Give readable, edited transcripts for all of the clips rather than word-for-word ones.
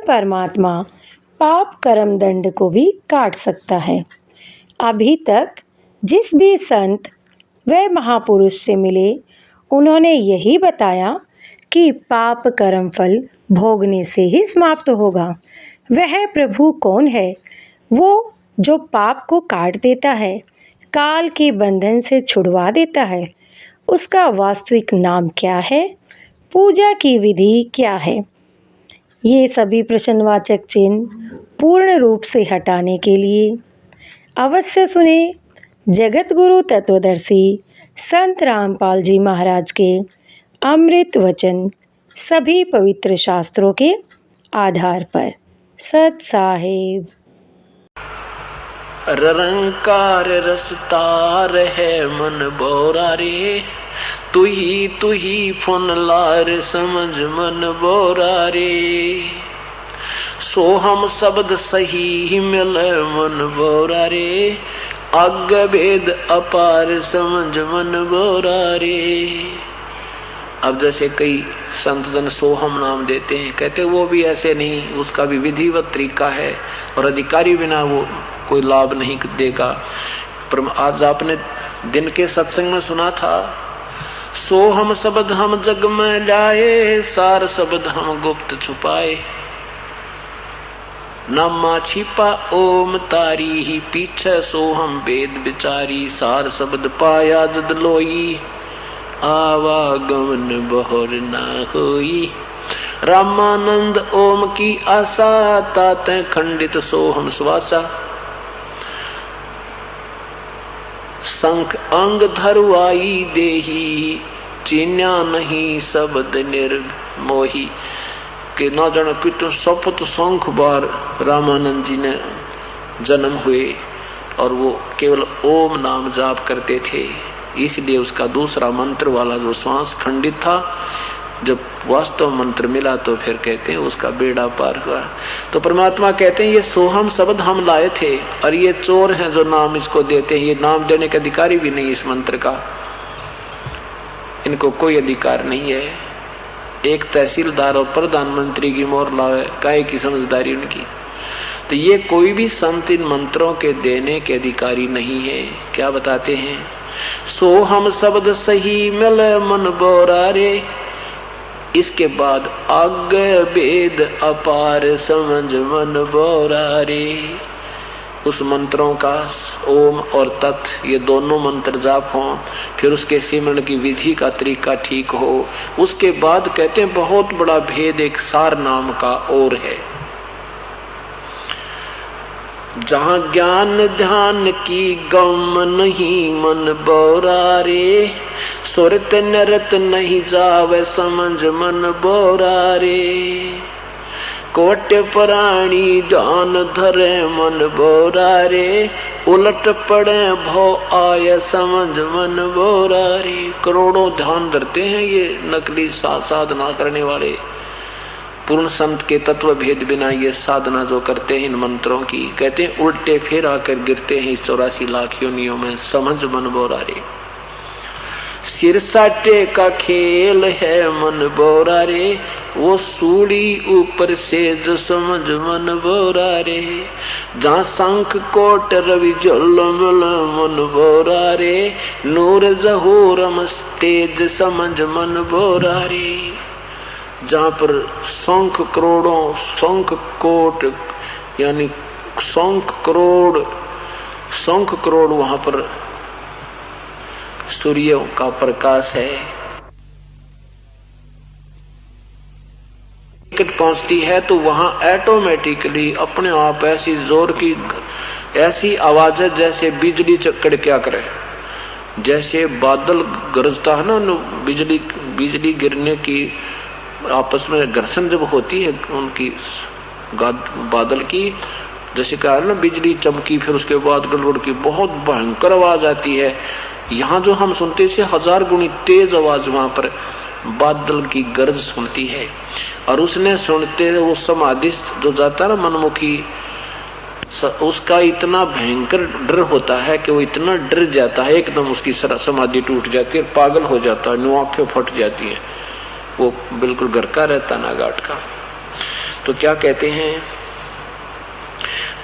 परमात्मा पाप कर्म दंड को भी काट सकता है। अभी तक जिस भी संत व महापुरुष से मिले उन्होंने यही बताया कि पाप कर्म फल भोगने से ही समाप्त होगा। वह प्रभु कौन है? वो जो पाप को काट देता है, काल के बंधन से छुड़वा देता है। उसका वास्तविक नाम क्या है? पूजा की विधि क्या है? ये सभी प्रश्नवाचक चिन्ह पूर्ण रूप से हटाने के लिए अवश्य सुने जगत गुरु तत्वदर्शी संत रामपाल जी महाराज के अमृत वचन, सभी पवित्र शास्त्रों के आधार पर। सत साहिब। रंकार रसतार है मन बोरा रे, तू ही फुन लार समझ मन बोरा रे। सो हम शब्द सही मिल मन बोरा रे, अग भेद अपार समझ मन बोरा रे। अब जैसे कई संत जन सोहम नाम देते हैं, कहते वो भी ऐसे नहीं, उसका भी विधिवत तरीका है और अधिकारी बिना वो कोई लाभ नहीं देगा। पर आज आपने दिन के सत्संग में सुना था, सोहम शब्द हम जग में लाए, सार शब्द हम गुप्त छुपाए। नामा छिपा ओम तारी ही पीछे सोहम वेद बिचारी, सार शब्द पाया जद लोई, आवागमन बहोर ना होई। रामानंद ओम की आशा, ताते खंडित सोहम श्वासा। संख अंग धरुआई देही, चिन्या नहीं शब्द निर्मोही। के न जाने कितने सपत शंख बार रामानंद जी ने जन्म हुए और वो केवल ओम नाम जाप करते थे, इसलिए उसका दूसरा मंत्र वाला जो श्वास खंडित था, जब वास्तव मंत्र मिला तो फिर कहते हैं उसका बेड़ा पार हुआ। तो परमात्मा कहते हैं ये सोहम शब्द हम लाए थे और ये चोर हैं जो नाम इसको देते हैं। ये नाम देने का अधिकारी भी नहीं इस मंत्र का, इनको कोई अधिकार नहीं है। एक तहसीलदार और प्रधानमंत्री की मोहर लावे, काहे की समझदारी उनकी। तो ये कोई भी संत इन मंत्रों के देने के अधिकारी नहीं है। क्या बताते हैं? सो हम शब्द सही मिल मन बोरा रे, इसके बाद आगे वेद अपार समझ मन बोरा रे। उस मंत्रों का ओम और तत् ये दोनों मंत्र जाप हों, फिर उसके सिमरण की विधि का तरीका ठीक हो, उसके बाद कहते हैं बहुत बड़ा भेद एक सार नाम का और है। जहां ज्ञान ध्यान की गम नहीं मन बोरा रे, सुरत नरत नहीं जावे समझ मन बोरा रे। कोट प्राणी ध्यान धरे मन बोरा रे, उलट पड़े भो आय समझ मन बोरा रे। करोड़ों ध्यान धरते हैं ये नकली साधना करने वाले, पूर्ण संत के तत्व भेद बिना ये साधना जो करते हैं इन मंत्रों की, कहते हैं उल्टे फिर आकर गिरते हैं इस 84 लाख योनियों में समझ मन बोरा रे। सिर साटे का खेल है मन बोरा रे, वो सूड़ी ऊपर से जो समझ मन बोरा रे। जहाँ शंख कोट रवि झलमल मन बोरा रे, नूर जहूरम तेज समझ मन बोरा रे। जहाँ पर शंख करोड़ों, शंख कोट यानी शंख करोड़ वहां पर सूर्य का प्रकाश है। टिकट पहुंचती है तो वहां ऑटोमेटिकली अपने आप ऐसी जोर की ऐसी आवाज है जैसे बिजली कड़किया करे, जैसे बादल गरजता है ना, बिजली गिरने की आपस में घर्षण जब होती है उनकी बादल की, जैसे कहा ना बिजली चमकी फिर उसके बाद गड़गड़ की बहुत भयंकर आवाज आती है। यहाँ जो हम सुनते से 1000 गुनी तेज आवाज वहां पर बादल की गरज सुनती है। और उसने सुनते वो समाधिस्थ जो जाता है ना मनमुखी, उसका इतना भयंकर डर होता है कि वो इतना डर जाता है एकदम उसकी समाधि टूट जाती है, पागल हो जाता है, आंखें फट जाती है, वो बिल्कुल घर का रहता ना घाट का। तो क्या कहते हैं,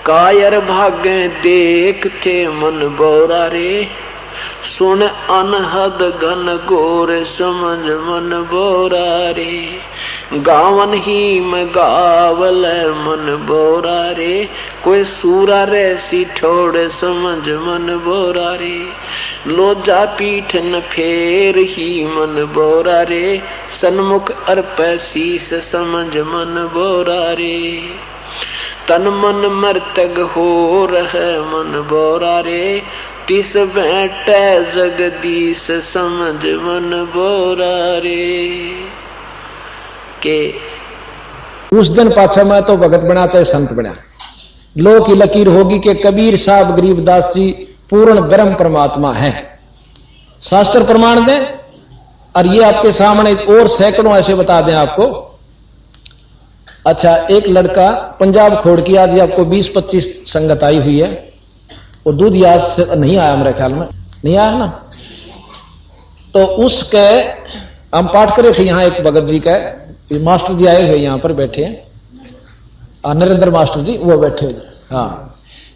कायर भागे देखते मन बोरा रे, सुन अनहद घन घोर समझ मन बोरा रे, गावन ही में गावल मन बोरा रे, कोई सूरा रे सी ठोड़ समझ मन बोरा रे, लोजा पीठ न फेर ही मन बोरा रे, सन्मुख अर्प शीस समझ मन बोरा रे, तन मन मर्तग हो रहे मन बोरा रे, तिस बैठे जगदीश समझ मन बोरा रे। के उस दिन पाछा में तो भगत बना चाहे संत बना, लो की लकीर होगी कि कबीर साहब गरीबदास जी पूर्ण ब्रह्म परमात्मा है। शास्त्र प्रमाण दें और ये आपके सामने और सैकड़ों ऐसे बता दें आपको। अच्छा, एक लड़का पंजाब खोड़ की आज आपको 20-25 संगत आई हुई है, वो दूध याद से नहीं आया मेरे ख्याल में, नहीं आया ना, तो उसके हम पाठ करे थे यहां एक भगत जी का मास्टर जी आए हुए यहां पर बैठे हैं, नरेंद्र मास्टर जी वो बैठे हुए, हाँ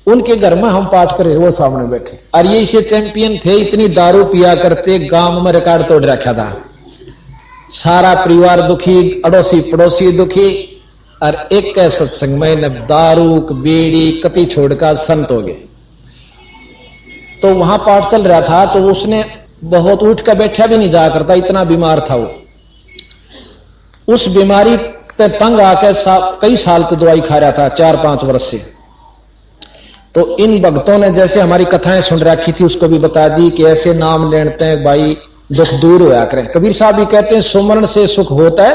उनके घर में हम पाठ करे, वो सामने बैठे। और ये इसे चैंपियन थे, इतनी दारू पिया करते गांव में रिकॉर्ड तोड़ रखा था, सारा परिवार दुखी, अड़ोसी पड़ोसी दुखी, और एक के सत्संग में न दारू बीड़ी कति छोड़कर संत हो गए। तो वहां पाठ चल रहा था, तो उसने बहुत उठ कर बैठा भी नहीं जा करता, इतना बीमार था वो। उस बीमारी पे तंग आकर कई साल की दवाई खा रहा था, 4-5 वर्ष से। तो इन भक्तों ने जैसे हमारी कथाएं सुन रखी थी उसको भी बता दी कि ऐसे नाम लेते हैं भाई दुख दूर होया करें। कबीर साहब भी कहते हैं सुमरण से सुख होता है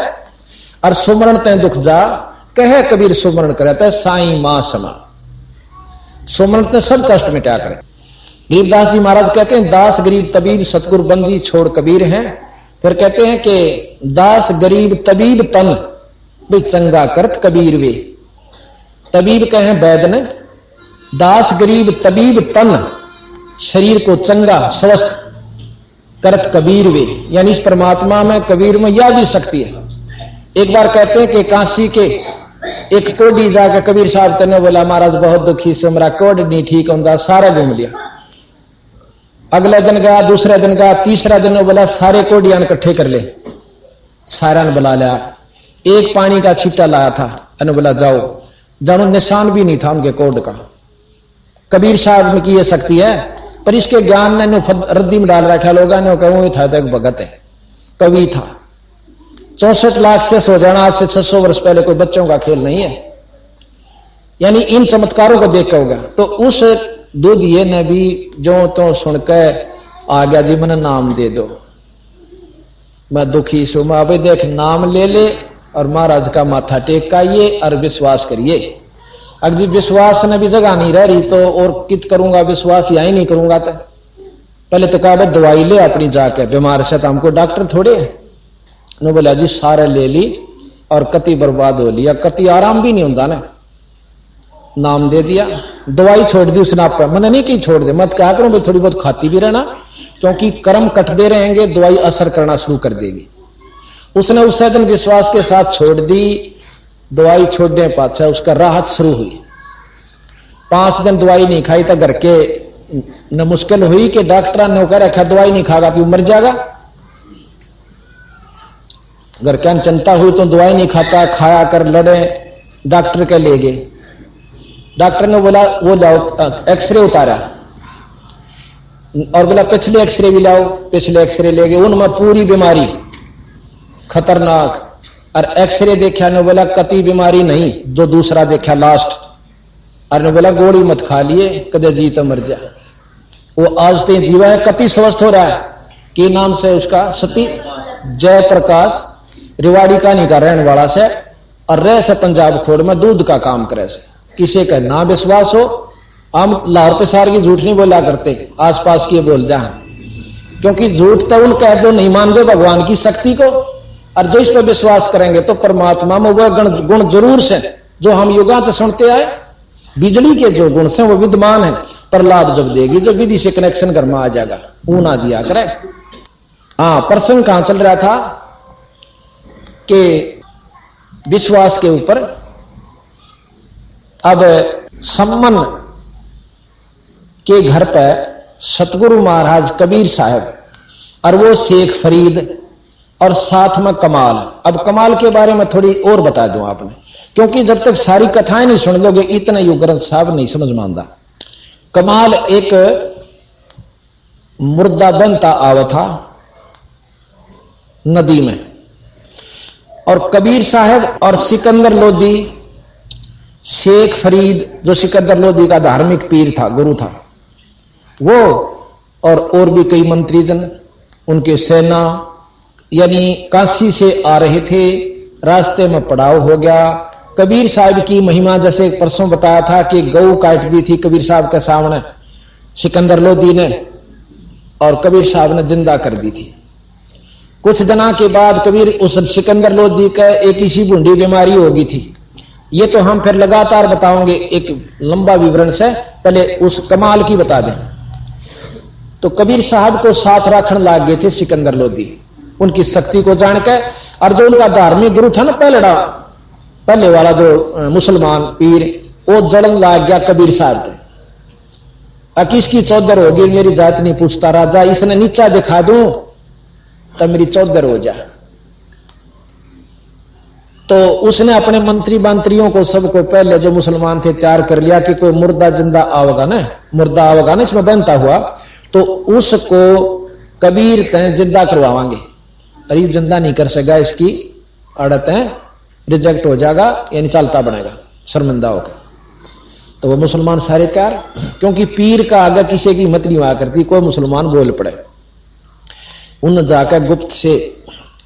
और सुमरण ते दुख जा, कहे कबीर सुमरण करता है साईं मां समा, सुमरण ते सब कष्ट मिटा करें। गरीबदास जी महाराज कहते हैं दास गरीब तबीब सतगुर बंदी छोड़ कबीर हैं। फिर कहते हैं कि दास गरीब तबीब तन भी चंगा करत कबीर वे, तबीब कहे वैद्य ने, दास गरीब तबीब तन शरीर को चंगा स्वस्थ करत कबीर वे, यानी इस परमात्मा में कबीर में यह भी शक्ति है। एक बार कहते हैं कि काशी के एक कोडी जाकर कबीर साहब तेने बोला महाराज बहुत दुखी से मेरा कोड नहीं ठीक होता, सारा घूम लिया। अगले दिन गया, दूसरे दिन गया, तीसरा दिन बोला सारे कोडियां इकट्ठे कर ले, सारा ने बुला लिया। एक पानी का छिट्टा लाया था, अने बोला जाओ, जानो निशान भी नहीं था उनके कोड का। कबीर साहब में की ये शक्ति है, पर इसके ज्ञान ने रद्दी में डाल रखा लोगों ने, कहूं था तो भगत है, कवि था। 64 लाख से हो जाना आज से 600 वर्ष पहले कोई बच्चों का खेल नहीं है। यानी इन चमत्कारों को देख के होगा। तो उस दूध ये ने भी जो तो सुनकर आ गया जी, मैंने नाम दे दो, मैं दुखी सू, मैं अभी देख नाम ले ले और महाराज का माथा टेक आइए और विश्वास करिए। अगर विश्वास ने भी जगह नहीं रह रही तो और कित करूंगा, विश्वास यही नहीं करूंगा तो पहले तो कहा दवाई ले अपनी जाके, बीमार से तो हमको डॉक्टर थोड़े। ने बोला जी सारे ले ली और कति बर्बाद हो लिया, कति आराम भी नहीं होता ना। नाम दे दिया, दवाई छोड़ दी उसने, आप मैंने नहीं की छोड़ दे, मत क्या करो भाई थोड़ी बहुत खाती भी रहना, क्योंकि कर्म कटते रहेंगे दवाई असर करना शुरू कर देगी। उसने उस दिन विश्वास के साथ छोड़ दी, दवाई छोड़ने पाछा उसका राहत शुरू हुई। 5 दिन दवाई नहीं खाई तो घर के न मुश्किल हुई कि डॉक्टर ने कह रखा दवाई नहीं खागा तो मर जाएगा। घर क्या चिंता हुई तो दवाई नहीं खाता, खाया कर लड़े, डॉक्टर के ले गए। डॉक्टर ने बोला वो लाओ, एक्सरे उतारा और बोला पिछले एक्सरे भी लाओ, पिछले एक्सरे ले गए, उनमें पूरी बीमारी खतरनाक। और एक्सरे देखा ने बोला कति बीमारी नहीं, जो दूसरा देखा लास्ट, और ने बोला गोली मत खा लिए कदे जी तो मर जा। वो आज ते जीवा है, कति स्वस्थ हो रहा है। कि नाम से उसका सती जय प्रकाश, रिवाड़ी का नहीं का रहने वाला से, और रह से पंजाब खोड़ में दूध का काम करे से। किसी का ना विश्वास हो, हम लाहौर पेशार की झूठ नहीं बोला करते, आसपास की बोल जा, क्योंकि झूठ तो उनका है जो नहीं मानते भगवान की शक्ति को, और जो इस पर विश्वास करेंगे तो परमात्मा में वह गुण जरूर से जो हम युगांत सुनते आए। बिजली के जो गुण से वो विद्यमान है, पर लाभ जब देगी जो विधि से कनेक्शन घर में आ जाएगा, वो ना दिया करे। हाँ, प्रसंग कहां चल रहा था कि विश्वास के ऊपर अब सम्मन के घर पर सतगुरु महाराज कबीर साहब और वो शेख फरीद और साथ में कमाल। अब कमाल के बारे में थोड़ी और बता दूं आपने, क्योंकि जब तक सारी कथाएं नहीं सुन लोगे इतना यू ग्रंथ साहब नहीं समझ मानदा। कमाल एक मुर्दा बनता आवा था नदी में, और कबीर साहब और सिकंदर लोधी, शेख फरीद जो सिकंदर लोधी का धार्मिक पीर था, गुरु था, वो और भी कई मंत्रीजन, उनके सेना, यानी काशी से आ रहे थे। रास्ते में पड़ाव हो गया। कबीर साहब की महिमा जैसे परसों बताया था कि गऊ काट दी थी कबीर साहब के सामने सिकंदर लोधी ने, और कबीर साहब ने जिंदा कर दी थी। कुछ दिनों के बाद कबीर उस सिकंदर लोधी का एक इसी बूंदी बीमारी होगी थी। ये तो हम फिर लगातार बताओगे, एक लंबा विवरण से, पहले उस कमाल की बता दें। तो कबीर साहब को साथ रखने लग गए थे सिकंदर लोधी, उनकी शक्ति को जानकर। और जो उनका धार्मिक गुरु था ना पहले वाला जो मुसलमान पीर, वो जलन लग गया कबीर साहब थे। किसकी चौधर होगी, मेरी जात नहीं पूछता राजा, इसने नीचा दिखा दूं तो मेरी चौधर हो जाए। तो उसने अपने मंत्रियों को सबको पहले जो मुसलमान थे तैयार कर लिया कि कोई मुर्दा जिंदा आवेगा ना इसमें बनता हुआ, तो उसको कबीर तय जिंदा करवावांगे। गरीब जिंदा नहीं कर सकेगा, इसकी आड़त रिजेक्ट हो जाएगा, यानी चलता बनेगा शर्मिंदा होकर। तो वो मुसलमान सारे तैयार, क्योंकि पीर का आगे किसी की हिम्मत नहीं हुआ करती, कोई मुसलमान बोल पड़े। उन जाकर गुप्त से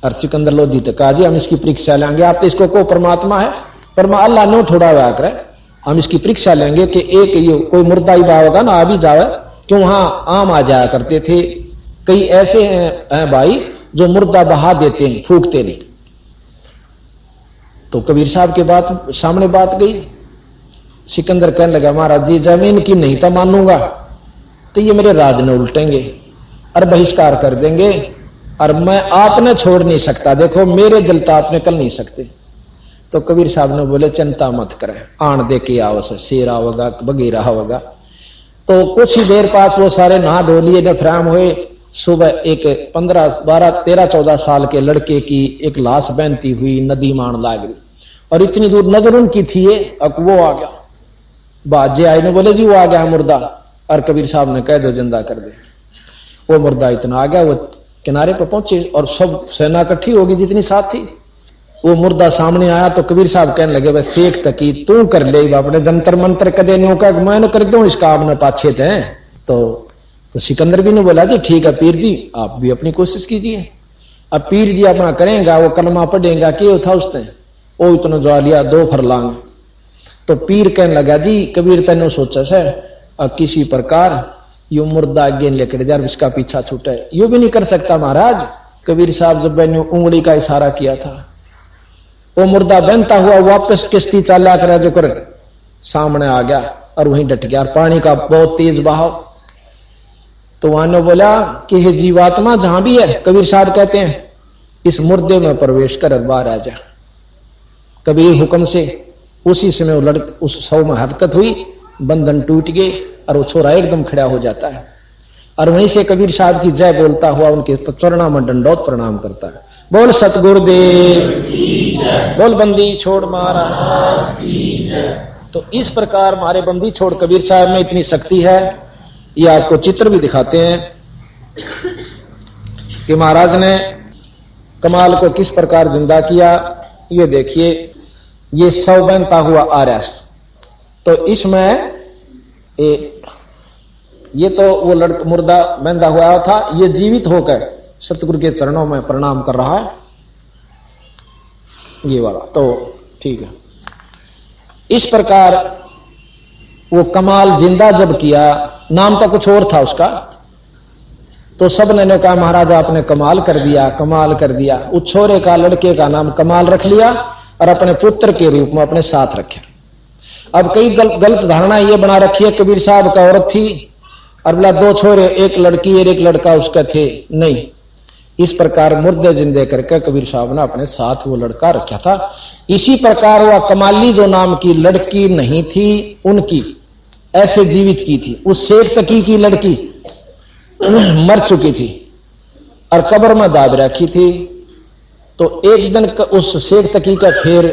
और सिकंदर लोधी तक कहा जी हम इसकी परीक्षा लेंगे, आप तो इसको को परमात्मा है, अल्लाह ने थोड़ा हुआ करे, हम इसकी परीक्षा लेंगे कि एक ये कोई मुर्दा ही होगा ना आ भी जावे, क्यों वहां आम आ जाया करते थे। कई ऐसे हैं भाई जो मुर्दा बहा देते हैं, फूकते नहीं। तो कबीर साहब के बात सामने बात गई। सिकंदर कहने लगा महाराज जी जमीन की नहीं तो मानूंगा तो ये मेरे राज ने उल्टेंगे और बहिष्कार कर देंगे, और मैं आपने छोड़ नहीं सकता, देखो मेरे दिल तो आपने कर नहीं सकते। तो कबीर साहब ने बोले चिंता मत करें, आण दे के आओ, शेर आओगा बगीरा होगा। तो कुछ ही देर पास वो सारे नहा धो लिए, दफराम हुए। सुबह एक 15, 12, 13, 14 साल के लड़के की एक लाश बहती हुई नदी मान लाग रही, और इतनी दूर नजर उनकी थी, अब वो आ गया। बाजे आए ने बोले जी वो आ गया मुर्दा, और कबीर साहब ने कह दो जिंदा कर दे। वो मुर्दा इतना आ गया, वो किनारे पर पहुंचे और सब सेना इकट्ठी होगी जितनी साथ थी। वो मुर्दा सामने आया तो कबीर साहब कहने लगे वह शेख तकी तू कर ले अपने जंतर मंत्र कदे न्यू का मैं कर दूं इसका आपने पाछे थे। तो सिकंदर भी ने बोला जी ठीक है पीर जी आप भी अपनी कोशिश कीजिए। अब पीर जी अपना करेगा, वो कलमा पढ़ेगा, क्या था उसने, वो इतना जो लिया 2 फरलांग। तो पीर कहने लगा जी कबीर तेने सोचा से किसी प्रकार यू मुर्दा आगे लेकर जा, इसका पीछा छूटे। यू भी नहीं कर सकता महाराज। कबीर साहब जब मैंने उंगली का इशारा किया था, वो मुर्दा बनता हुआ वापस किश्ती चाला कर जो कर सामने आ गया और वहीं डट गया। पानी का बहुत तेज बहाव। तो वहां ने बोला कि हे जीवात्मा जहां भी है, कबीर साहब कहते हैं इस मुर्दे में प्रवेश कर बाहर आ जा। कबीर हुक्म से उसी समय वो उस सौ में हरकत हुई, बंधन टूट गए और वो छोरा एकदम खड़ा हो जाता है। और वहीं से कबीर साहब की जय बोलता हुआ उनके चरणों में दंडौत प्रणाम करता है। बोल सतगुरुदेव, बोल बंदी छोड़ महाराज। तो इस प्रकार हमारे बंदी छोड़ कबीर साहब में इतनी शक्ति है। ये आपको चित्र भी दिखाते हैं कि महाराज ने कमाल को किस प्रकार जिंदा किया। ये देखिए, ये 100 बनता हुआ आ रहा है। तो इसमें ये तो वो मुर्दा बंधा हुआ था, ये जीवित होकर सतगुरु के चरणों में प्रणाम कर रहा है, ये वाला। तो ठीक है, इस प्रकार वो कमाल जिंदा जब किया, नाम तो कुछ और था उसका, तो सब ने कहा महाराज आपने कमाल कर दिया, कमाल कर दिया। उस छोरे का, लड़के का नाम कमाल रख लिया और अपने पुत्र के रूप में अपने साथ रखे। अब कई गलत धारणा ये बना रखी है, कबीर साहब का औरत थी और बोला 2 छोरे, एक लड़की और एक लड़का उसका थे। नहीं, इस प्रकार मुर्दे जिंदे करके कबीर साहब ने अपने साथ वो लड़का रखा था। इसी प्रकार वह कमाली जो नाम की लड़की नहीं थी उनकी ऐसे जीवित की थी। उस शेख तकी की लड़की मर चुकी थी और कब्र में दाब रखी थी। तो एक दिन उस शेख तकी का फिर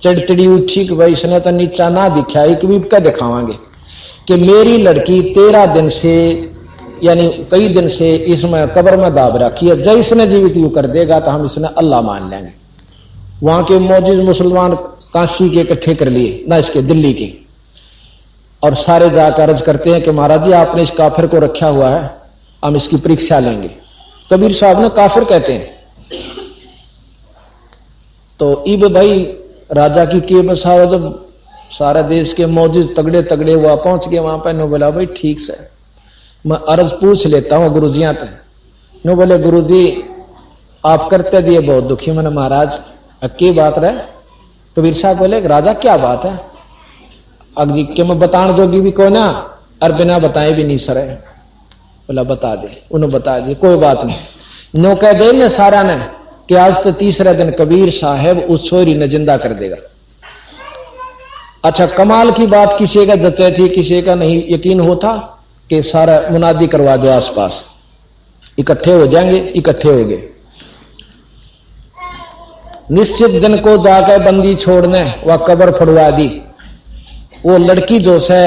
चढ़चड़ी उठी कि भाई इसने तो नीचा ना दिखाई कि भी क्या दिखावांगे कि मेरी लड़की 13 दिन से यानी कई दिन से इसमें कब्र में दाब रखी है, जब इसने जीवित यू कर देगा तो हम इसने अल्लाह मान लेंगे। वहां के मौजिज मुसलमान काशी के इकट्ठे कर लिए ना इसके दिल्ली के, और सारे जाकर अर्ज करते हैं कि महाराज जी आपने इस काफिर को रखा हुआ है, हम इसकी परीक्षा लेंगे। कबीर साहब ने काफिर कहते हैं। तो इब भाई राजा की के बसाव जब सारा देश के मौजिद तगड़े तगड़े वहां पहुंच गए, वहां पर नो बोला भाई ठीक से मैं अर्ज पूछ लेता हूं गुरुजियां तक। नो बोले गुरुजी आप करते दिए बहुत दुखी मैंने महाराज अक्की बात रहे। कबीर साहब बोले राजा क्या बात है अग्नि के मैं बताने जोगी भी को ना और बिना बताए भी नहीं सरे। बोला बता दे, उन्होंने बता दिए कोई बात नहीं। नो कह दे ने सारा ने कि आज तो तीसरे दिन कबीर साहब उस छोरी ने जिंदा कर देगा। अच्छा कमाल की बात किसी का जचे थी किसी का नहीं यकीन होता कि सारा मुनादी करवा दो आसपास इकट्ठे हो जाएंगे। इकट्ठे हो गए। निश्चित दिन को जाकर बंदी छोड़ने वह कब्र फड़वा दी। वो लड़की जो है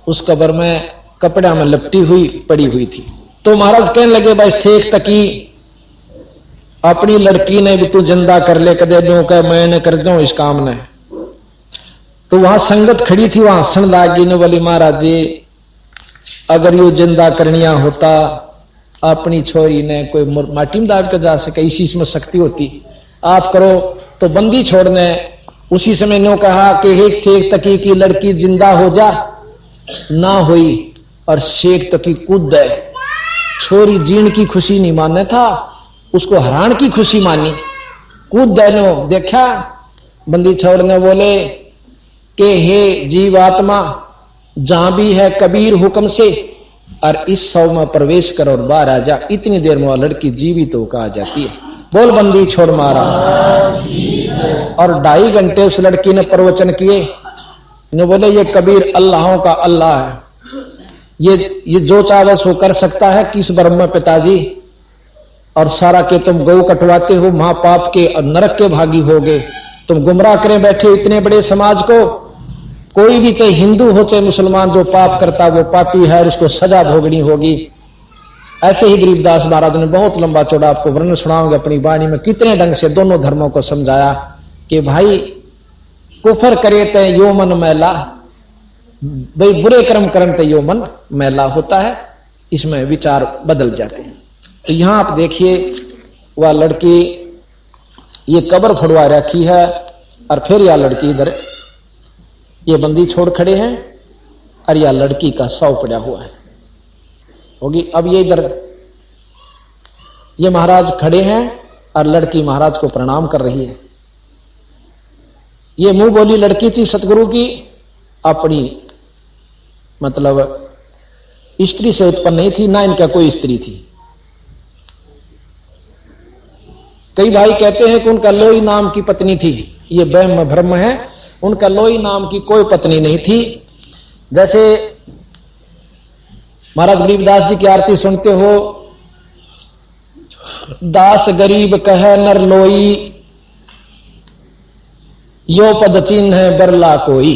उस कब्र में कपड़ा में लपटी हुई पड़ी हुई थी। तो महाराज कहने लगे भाई शेख तकी अपनी लड़की ने भी तू जिंदा कर ले कदे दो कह मैंने कर दूं इस काम ने। तो वहां संगत खड़ी थी वहां हंसन लागी ने बोली महाराज जी अगर यो जिंदा करनिया होता अपनी छोरी ने कोई माटी में डाल कर जा सके इसी में शक्ति होती आप करो। तो बंदी छोड़ने उसी समय ने कहा कि एक शेख तकी की लड़की जिंदा हो जा ना हुई और शेख तकी कूद गए। छोरी जीण की खुशी नहीं मानने था उसको हरान की खुशी मानी कूद गए। देखा बंदी छोड़ने बोले कि हे जीवात्मा जहां भी है कबीर हुक्म से और इस शव में प्रवेश कर और बाहर आ जा। इतनी देर में वह लड़की जीवित होकर आ जाती है। बोल बंदी छोड़ मारा। और 2.5 घंटे उस लड़की ने प्रवचन किए ने बोले ये कबीर अल्लाहों का अल्लाह है, ये जो चाहे सो कर सकता है किस ब्रह्म पिताजी। और सारा के तुम गौ कटवाते हो महापाप के और नरक के भागी होगे। तुम गुमराह करे बैठे हो इतने बड़े समाज को। कोई भी चाहे हिंदू हो चाहे मुसलमान जो पाप करता वो पापी है और उसको सजा भोगनी होगी। ऐसे ही गरीबदास महाराज ने बहुत लंबा चौड़ा आपको वर्णन सुनाऊंगा अपनी वाणी में कितने ढंग से दोनों धर्मों को समझाया कि भाई कुफर करे ते यो मन मैला, भाई बुरे कर्म करन ते यो मन मैला होता है। इसमें विचार बदल जाते हैं। तो यहां आप देखिए वह लड़की ये कब्र फड़वा रखी है और फिर यह लड़की इधर ये बंदी छोड़ खड़े हैं और यह लड़की का शव पड़ा हुआ है होगी। अब ये इधर ये महाराज खड़े हैं और लड़की महाराज को प्रणाम कर रही है। ये मुंह बोली लड़की थी सतगुरु की, अपनी मतलब स्त्री से उत्पन्न नहीं थी ना इनका कोई स्त्री थी। कई भाई कहते हैं कि उनका लोई नाम की पत्नी थी, ये वहम भ्रम है। उनका लोई नाम की कोई पत्नी नहीं थी। जैसे महाराज गरीबदास जी की आरती सुनते हो, दास गरीब कह नर लोई यो पद चिन्ह है बरला कोई।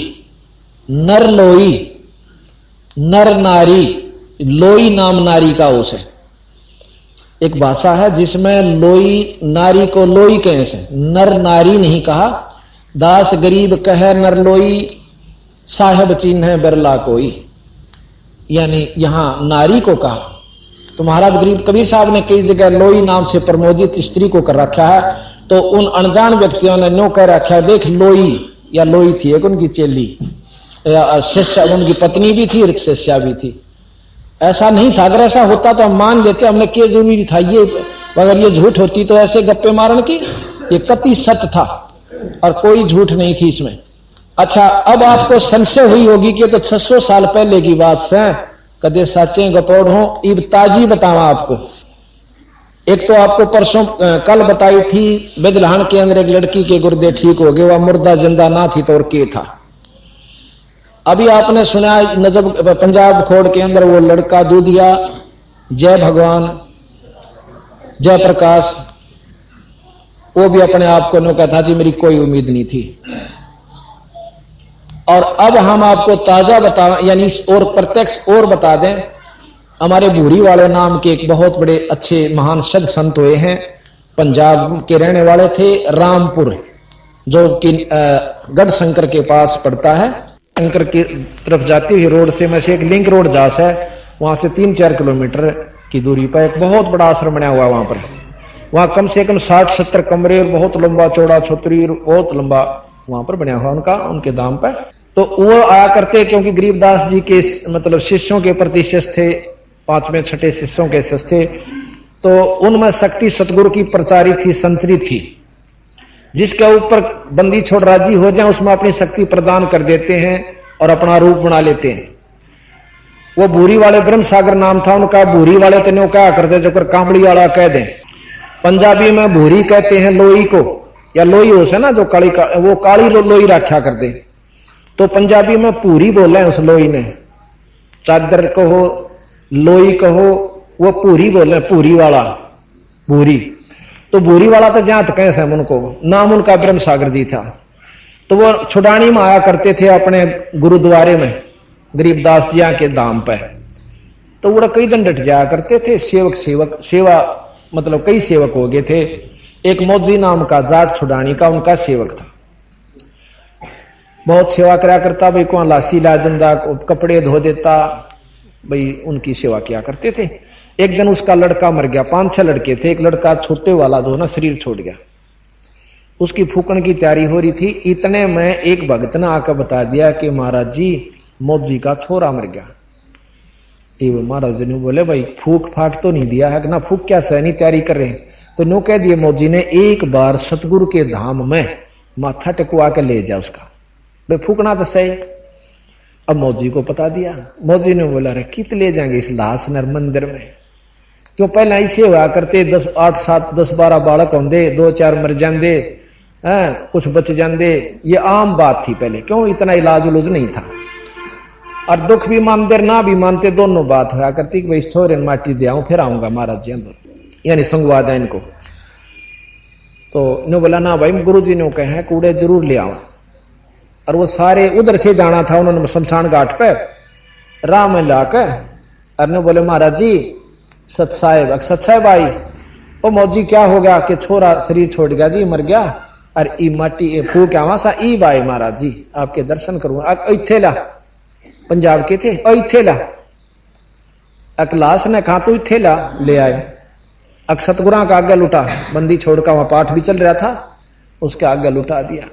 नर लोई नर नारी, लोई नाम नारी का उस है। एक भाषा है जिसमें लोई नारी को लोई कहे से नर नारी नहीं कहा। दास गरीब कह नर लोई साहेब चिन्ह है बरला कोई, यानी यहां नारी को कहा। तो महाराज गरीब कबीर साहब ने कई जगह लोई नाम से प्रमोदित स्त्री को कर रखा है। तो उन अनजान व्यक्तियों ने नो कह रखा है देख लोई या लोई थी एक उनकी चेली या शिष्या, उनकी पत्नी भी थी और शिष्या भी थी। ऐसा नहीं था। अगर ऐसा होता तो हम मान लेते, हमने क्या जरूरी था ये। अगर ये झूठ होती तो ऐसे गप्पे मारन की, ये कति सत्य था और कोई झूठ नहीं थी इसमें। अच्छा अब आपको संशय हुई होगी कि तो 600 साल पहले की बात से कदे सच्चे गपोड़ हो। इब ताजी बतावा आपको एक तो आपको परसों कल बताई थी बेदलहान के अंदर एक लड़की के गुर्दे ठीक हो गए, वह मुर्दा जिंदा ना थी तो और के था। अभी आपने सुना नजब पंजाब खोड़ के अंदर वो लड़का दूधिया जय भगवान जय प्रकाश, वो भी अपने आप को नो कहता जी मेरी कोई उम्मीद नहीं थी। और अब हम आपको ताजा बता यानी और प्रत्यक्ष और बता दें, हमारे भूरी वाले नाम के एक बहुत बड़े अच्छे महान सद संत हुए हैं, पंजाब के रहने वाले थे, रामपुर जो कि गढ़ शंकर के पास पड़ता है। शंकर की तरफ जाती हुई रोड से में से एक लिंक रोड जास है, वहां से 3-4 किलोमीटर की दूरी पर एक बहुत बड़ा आश्रम बना हुआ। वहां पर वहां कम से कम 60-70 कमरे, बहुत लंबा चौड़ा छोत्री, बहुत लंबा वहां पर बना हुआ उनके दाम पर। तो वो आया करते क्योंकि गरीबदास जी के मतलब शिष्यों के प्रति शिष्य थे, 5वें-6ठे शिष्यों के शिष्य थे। तो उनमें शक्ति सतगुरु की प्रचारित थी, संतरित थी, जिसके ऊपर बंदी छोड़ राजी हो जाए उसमें अपनी शक्ति प्रदान कर देते हैं और अपना रूप बना लेते हैं। वो भूरी वाले ब्रह्म सागर नाम था उनका। भूरी वाले तो क्या करते जो कर कामड़ी वाला कह दें। पंजाबी में भूरी कहते हैं लोई को, या लोई हो से ना जो काली वो काली लोई रखा कर दे, तो पंजाबी में पूरी बोले उस लोई ने। चादर कहो लोई कहो, वो पूरी बोले, पूरी वाला भूरी। तो भूरी वाला तो जहां तक कैसे उनको नाम उनका ब्रह्म सागर जी था। तो वो छुड़ानी में आया करते थे अपने गुरुद्वारे में गरीबदास जी के दाम पे। तो वो कई दिन डट जाया करते थे। सेवा मतलब कई सेवक हो गए थे। एक मौजी नाम का जाट छुड़ानी का उनका सेवक था, बहुत सेवा करा करता भाई, को लासी ला देता, कपड़े धो देता भाई, उनकी सेवा किया करते थे। एक दिन उसका लड़का मर गया, 5-6 लड़के थे, एक लड़का छोटे वाला जो ना शरीर छोड़ गया, उसकी फूकन की तैयारी हो रही थी। इतने में एक भगत ने आकर बता दिया कि महाराज जी मौजी का छोरा मर गया। ये महाराज जी ने बोले भाई फूक फाक तो नहीं दिया है ना, फूक क्या सहनी तैयारी कर रहे हैं। तो नो कह दिए मौजी ने एक बार सतगुरु के धाम में माथा टेकवा के ले जा उसका, भाई फूकना तो सही। अब मौजी को पता दिया, मौजी ने बोला रे कित ले जाएंगे इस लाश नर मंदिर में, क्यों पहले ऐसे हुआ करते 10-12 बालक होंगे, 2-4 मर जाते, कुछ बच जाते, ये आम बात थी पहले, क्यों इतना इलाज उलूज नहीं था। और दुख भी मानते ना भी मानते, दोनों बात हुआ करती कि भाई छोरे माटी दे आऊं फिर आऊंगा महाराज जी अंदर, यानी संगवाद है इनको। तो इन्होंने बोला ना भाई गुरु जी ने कहे कूड़े जरूर ले आऊं। और वो सारे उधर से जाना था उन्होंने शमशान घाट पे राह में लाकर, और ने बोले महाराज जी सत साहेब आई, ओ मौजी क्या हो गया कि छोरा शरीर छोड़ गया जी, मर गया, और ई माटी फूक आवा सा ई बाई महाराज जी आपके दर्शन करूंगा। इथे ला, पंजाब के थे, इथे ला, अकलास ने कहा तू इथे ला, ले आए। सतगुरा का आगे लुटा, बंदी छोड़कर वहां पाठ भी चल रहा था, उसके आगे लुटा दिया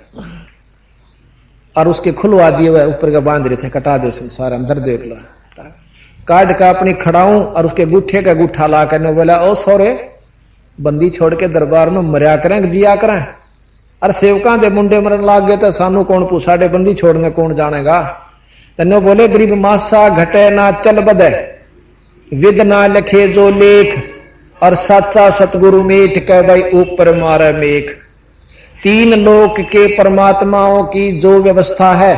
और उसके खुलवा दिए हुए ऊपर का बांध रहे थे, कटा दे सारा अंदर देख लो, काट का अपनी खड़ाऊं और उसके गुट्ठे का गुट्ठा ला कर बोला ओ सोरे बंदी छोड़ के दरबार में मरिया करें जिया करें, अरे सेवका दे मुंडे मरन लाग गए तो सानू कौन पूछा, बंदी छोड़ने कौन जानेगा। तन्नो बोले गरीब मासा घटे ना चल बदे, विद ना लिखे जो लेख, और साचा सतगुरु मेट कह भाई ऊपर मारे मेख। 3 लोक के परमात्माओं की जो व्यवस्था है,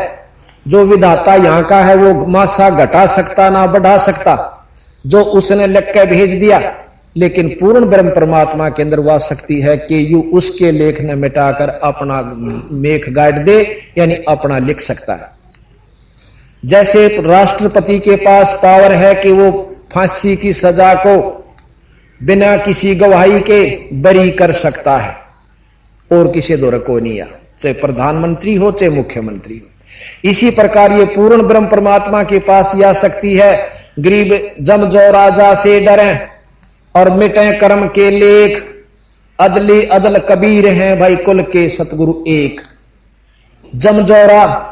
जो विधाता यहां का है, वो मासा घटा सकता ना बढ़ा सकता, जो उसने लिख के भेज दिया। लेकिन पूर्ण ब्रह्म परमात्मा के अंदर वह शक्ति है कि यू उसके लेख ने मिटाकर अपना मेख गाड़ दे, यानी अपना लिख सकता है। जैसे राष्ट्रपति के पास पावर है कि वो फांसी की सजा को बिना किसी गवाही के बरी कर सकता है, और किसी दौर को नहीं आ, चाहे प्रधानमंत्री हो चाहे मुख्यमंत्री हो। इसी प्रकार ये पूर्ण ब्रह्म परमात्मा के पास यह शक्ति है। गरीब जम जो राजा से डरे और मिटे कर्म के लेख, अदली अदल कबीर हैं भाई कुल के सतगुरु एक। जमजौरा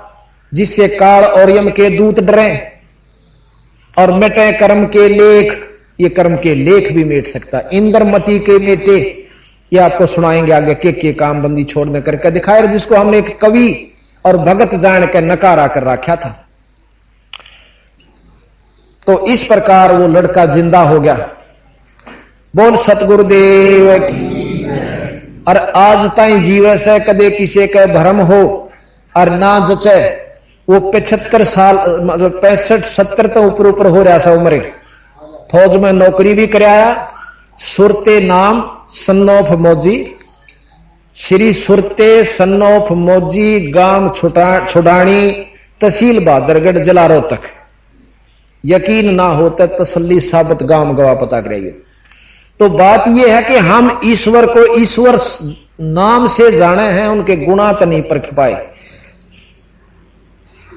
जिससे काल और यम के दूत डरे, और मिटे कर्म के लेख, ये कर्म के लेख भी मिट सकता। इंद्रमती के मेटे, ये आपको सुनाएंगे आगे के काम बंदी छोड़ने करके दिखाए, जिसको हमने एक कवि और भगत जान के नकारा कर रखा था। तो इस प्रकार वो लड़का जिंदा हो गया। बोल सतगुरुदेव की। और आज ताई जीवे से कदे किसी का भ्रम हो और ना जचे, वो 75 साल मतलब 65-70 तो ऊपर हो रहा सा उम्र, फौज में नौकरी भी कराया। सुरते नाम सन्नौफ मौजी, श्री सुरते सन्नौफ मौजी, गांव छुडानी, तहसील बहादुरगढ़, जिला रोहतक। यकीन ना होता तसल्ली साबित गांव गवाह पता करेंगे। तो बात यह है कि हम ईश्वर को ईश्वर नाम से जाने हैं, उनके गुणा तो नहीं परख पाए।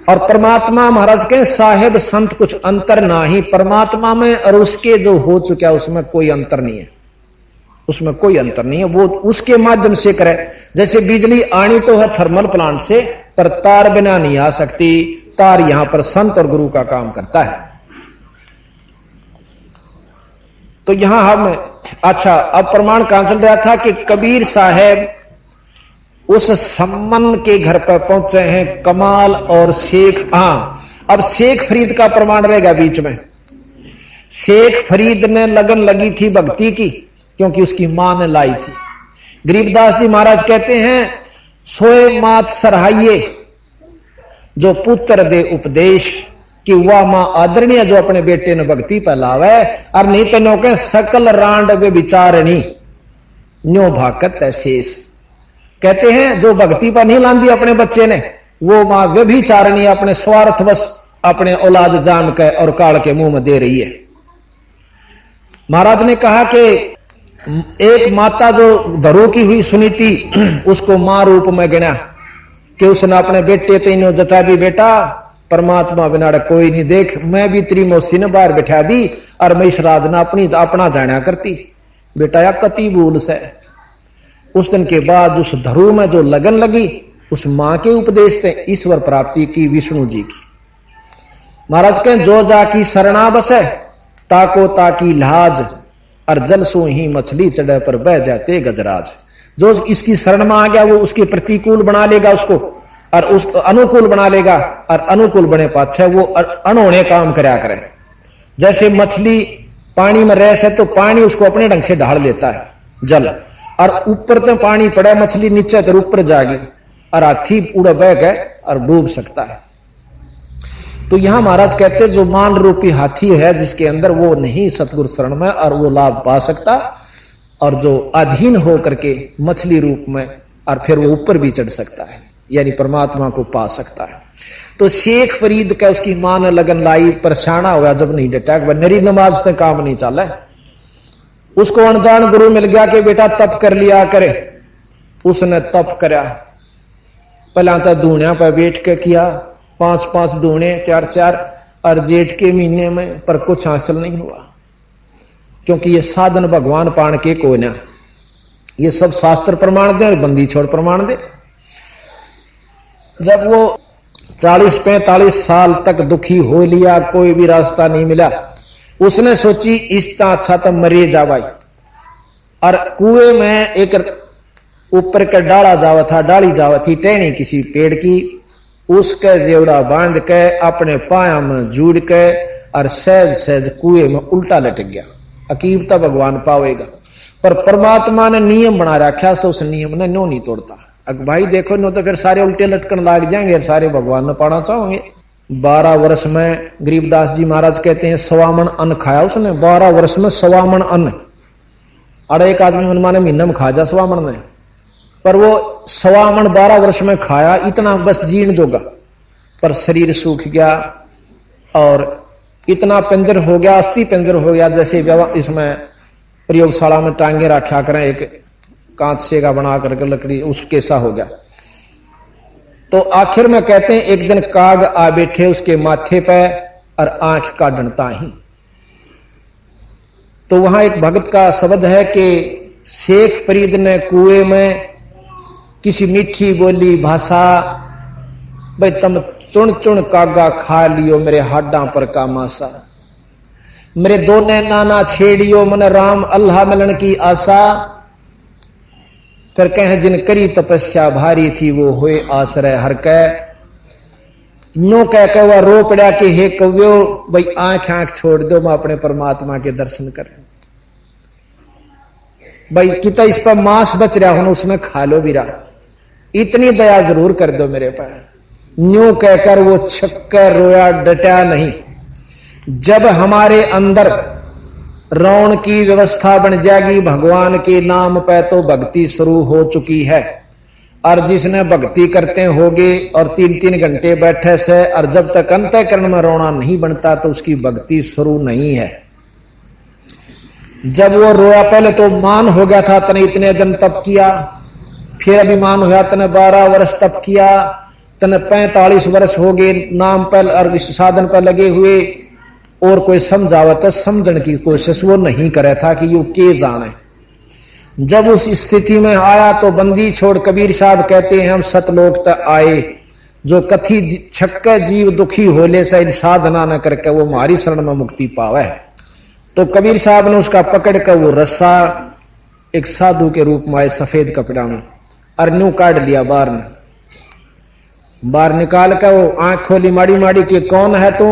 और परमात्मा महाराज के साहेब संत कुछ अंतर ना ही परमात्मा में और उसके जो हो चुका है उसमें कोई अंतर नहीं है, उसमें कोई अंतर नहीं है। वो उसके माध्यम से करे। जैसे बिजली आनी तो है थर्मल प्लांट से, पर तार बिना नहीं आ सकती। तार यहां पर संत और गुरु का काम करता है। तो यहां हम अच्छा, अब प्रमाण कहां चल रहा था कि कबीर साहब उस सम्मन के घर पर पहुंचे हैं, कमाल और शेख। अब शेख फरीद का प्रमाण रहेगा बीच में। शेख फरीद ने लगन लगी थी भक्ति की, क्योंकि उसकी मां ने लाई थी। गरीबदास जी महाराज कहते हैं, सोए मात सराहिए जो पुत्र दे उपदेश, कि वह मां आदरणीय जो अपने बेटे ने भक्ति पर लावे। और नहीं तो नो के सकल रांड वे विचारणी न्यो भाकत है शेष। कहते हैं जो भक्ति पर नहीं लांदी अपने बच्चे ने, वो मां व्यभिचारणी अपने स्वार्थवश अपने औलाद जान के और काल के मुंह में दे रही है। महाराज ने कहा कि एक माता जो धरो की हुई सुनी थी, उसको मां रूप में गिना कि उसने अपने बेटे तीनों जता भी, बेटा परमात्मा बिना कोई नहीं, देख मैं भी तेरी मौसी ने बाहर बैठा दी और मैं इस राज ने अपना जाना करती। बेटा या कति भूल से। उस दिन के बाद उस धरू में जो लगन लगी, उस मां के उपदेश से ईश्वर प्राप्ति की विष्णु जी की। महाराज के जो जाकी शरणा बसे, ताको ताकी लाज, और जल सो ही मछली चढ़े पर बह जाते गजराज। जो इसकी शरण में आ गया वो उसके प्रतिकूल बना लेगा उसको, और उसको अनुकूल बना लेगा, और अनुकूल बने पाछे वो अनहोने काम करया करे। जैसे मछली पानी में रह से तो पानी उसको अपने ढंग से ढाल लेता है जल, और ऊपर तो पानी पड़े, मछली नीचे तो ऊपर जाएगी, और हाथी उड़ बह गए और डूब सकता है। तो यहां महाराज कहते जो मान रूपी हाथी है जिसके अंदर, वो नहीं सतगुरु शरण में और वो लाभ पा सकता, और जो अधीन हो करके मछली रूप में और फिर वो ऊपर भी चढ़ सकता है, यानी परमात्मा को पा सकता है। तो शेख फरीद का उसकी मां ने लगन लाई, परेशाना हुआ जब नहीं डटा, नरी नमाज से काम नहीं चला। उसको अनजान गुरु मिल गया कि बेटा तप कर लिया करे। उसने तप करा, पहला तो धूणिया पर बैठ के किया, 5-5 धूणे 4-4, और जेठ के महीने में, पर कुछ हासिल नहीं हुआ, क्योंकि ये साधन भगवान पाण के को ना, ये सब शास्त्र प्रमाण दे और बंदी छोड़ प्रमाण दे। जब वो 40-45 साल तक दुखी हो लिया, कोई भी रास्ता नहीं मिला, उसने सोची इसका अच्छा तो मरे जावाई। और कुएं में एक ऊपर का डाला जावा था, डाली जावा थी टहनी किसी पेड़ की, उसके जेवड़ा बांध के अपने पाया में जुड़ के और सहज सहज कुएं में उल्टा लटक गया। अकीब तो भगवान पावेगा, पर परमात्मा ने नियम बना रखा, सो उस नियम ने नो नहीं तोड़ता। अब भाई देखो नो तो फिर सारे उल्टे लटकन लाग जाएंगे, सारे भगवान ने पाना चाहोगे। 12 वर्ष में गरीबदास जी महाराज कहते हैं 1.25 मन अन्न खाया उसने, 12 वर्ष में 1.25 मन अन्न। अरे एक आदमी मनमाने महीने में खा जा 1.25 मन में, पर वो 1.25 मन 12 वर्ष में खाया, इतना बस जीण जोगा, पर शरीर सूख गया और इतना पिंजर हो गया, अस्थि पिंजर हो गया, जैसे इसमें प्रयोगशाला में टांगे रखा करें एक कांच से का बना करके लकड़ी, उसके सा हो गया। तो आखिर में कहते हैं एक दिन काग आ बैठे उसके माथे पे और आंख का डंटा ही। तो वहां एक भगत का शब्द है कि शेख फरीद ने कुएं में किसी मीठी बोली भाषा, भाई तुम चुन चुन कागा खा लियो मेरे हाडा पर का मासा, मेरे दोने नाना छेड़ियो मन राम अल्लाह मिलन की आशा। फिर कहें जिन करी तपस्या भारी थी वो हुए आश्रय हर कै, नो कह के वह रो पड़ा कि हे कव्यो भाई आंख आंख छोड़ दो, मैं अपने परमात्मा के दर्शन करें। भाई कितना इस पर मांस बच रहा हो उसमें खा लो बीरा, इतनी दया जरूर कर दो मेरे पर। न्यू कहकर वो छक्कर रोया, डटा नहीं। जब हमारे अंदर रौन की व्यवस्था बन जाएगी भगवान के नाम पे, तो भक्ति शुरू हो चुकी है। और जिसने भक्ति करते होगे और 3-3 घंटे बैठे से, और जब तक अंतःकरण में रोना नहीं बनता तो उसकी भक्ति शुरू नहीं है। जब वो रोया, पहले तो मान हो गया था तने इतने दिन तप किया, फिर अभिमान हुआ तने 12 वर्ष तप किया, तने 45 वर्ष हो गए नाम पर और इस साधन पर लगे हुए, और कोई समझावत समझने की कोशिश वो नहीं करे था कि यू के जाने। जब उस स्थिति में आया तो बंदी छोड़ कबीर साहब कहते हैं हम सतलोक तक आए, जो कथी छक्के जीव दुखी होले से साधना न करके वो हमारी शरण में मुक्ति पावे। तो कबीर साहब ने उसका पकड़ कर वो रस्सा एक साधु के रूप में आए सफेद कपड़ा में, अरन्यू काट लिया बाहर ने, बाहर निकाल कर वो आंख खोली माड़ी माड़ी कि कौन है तू?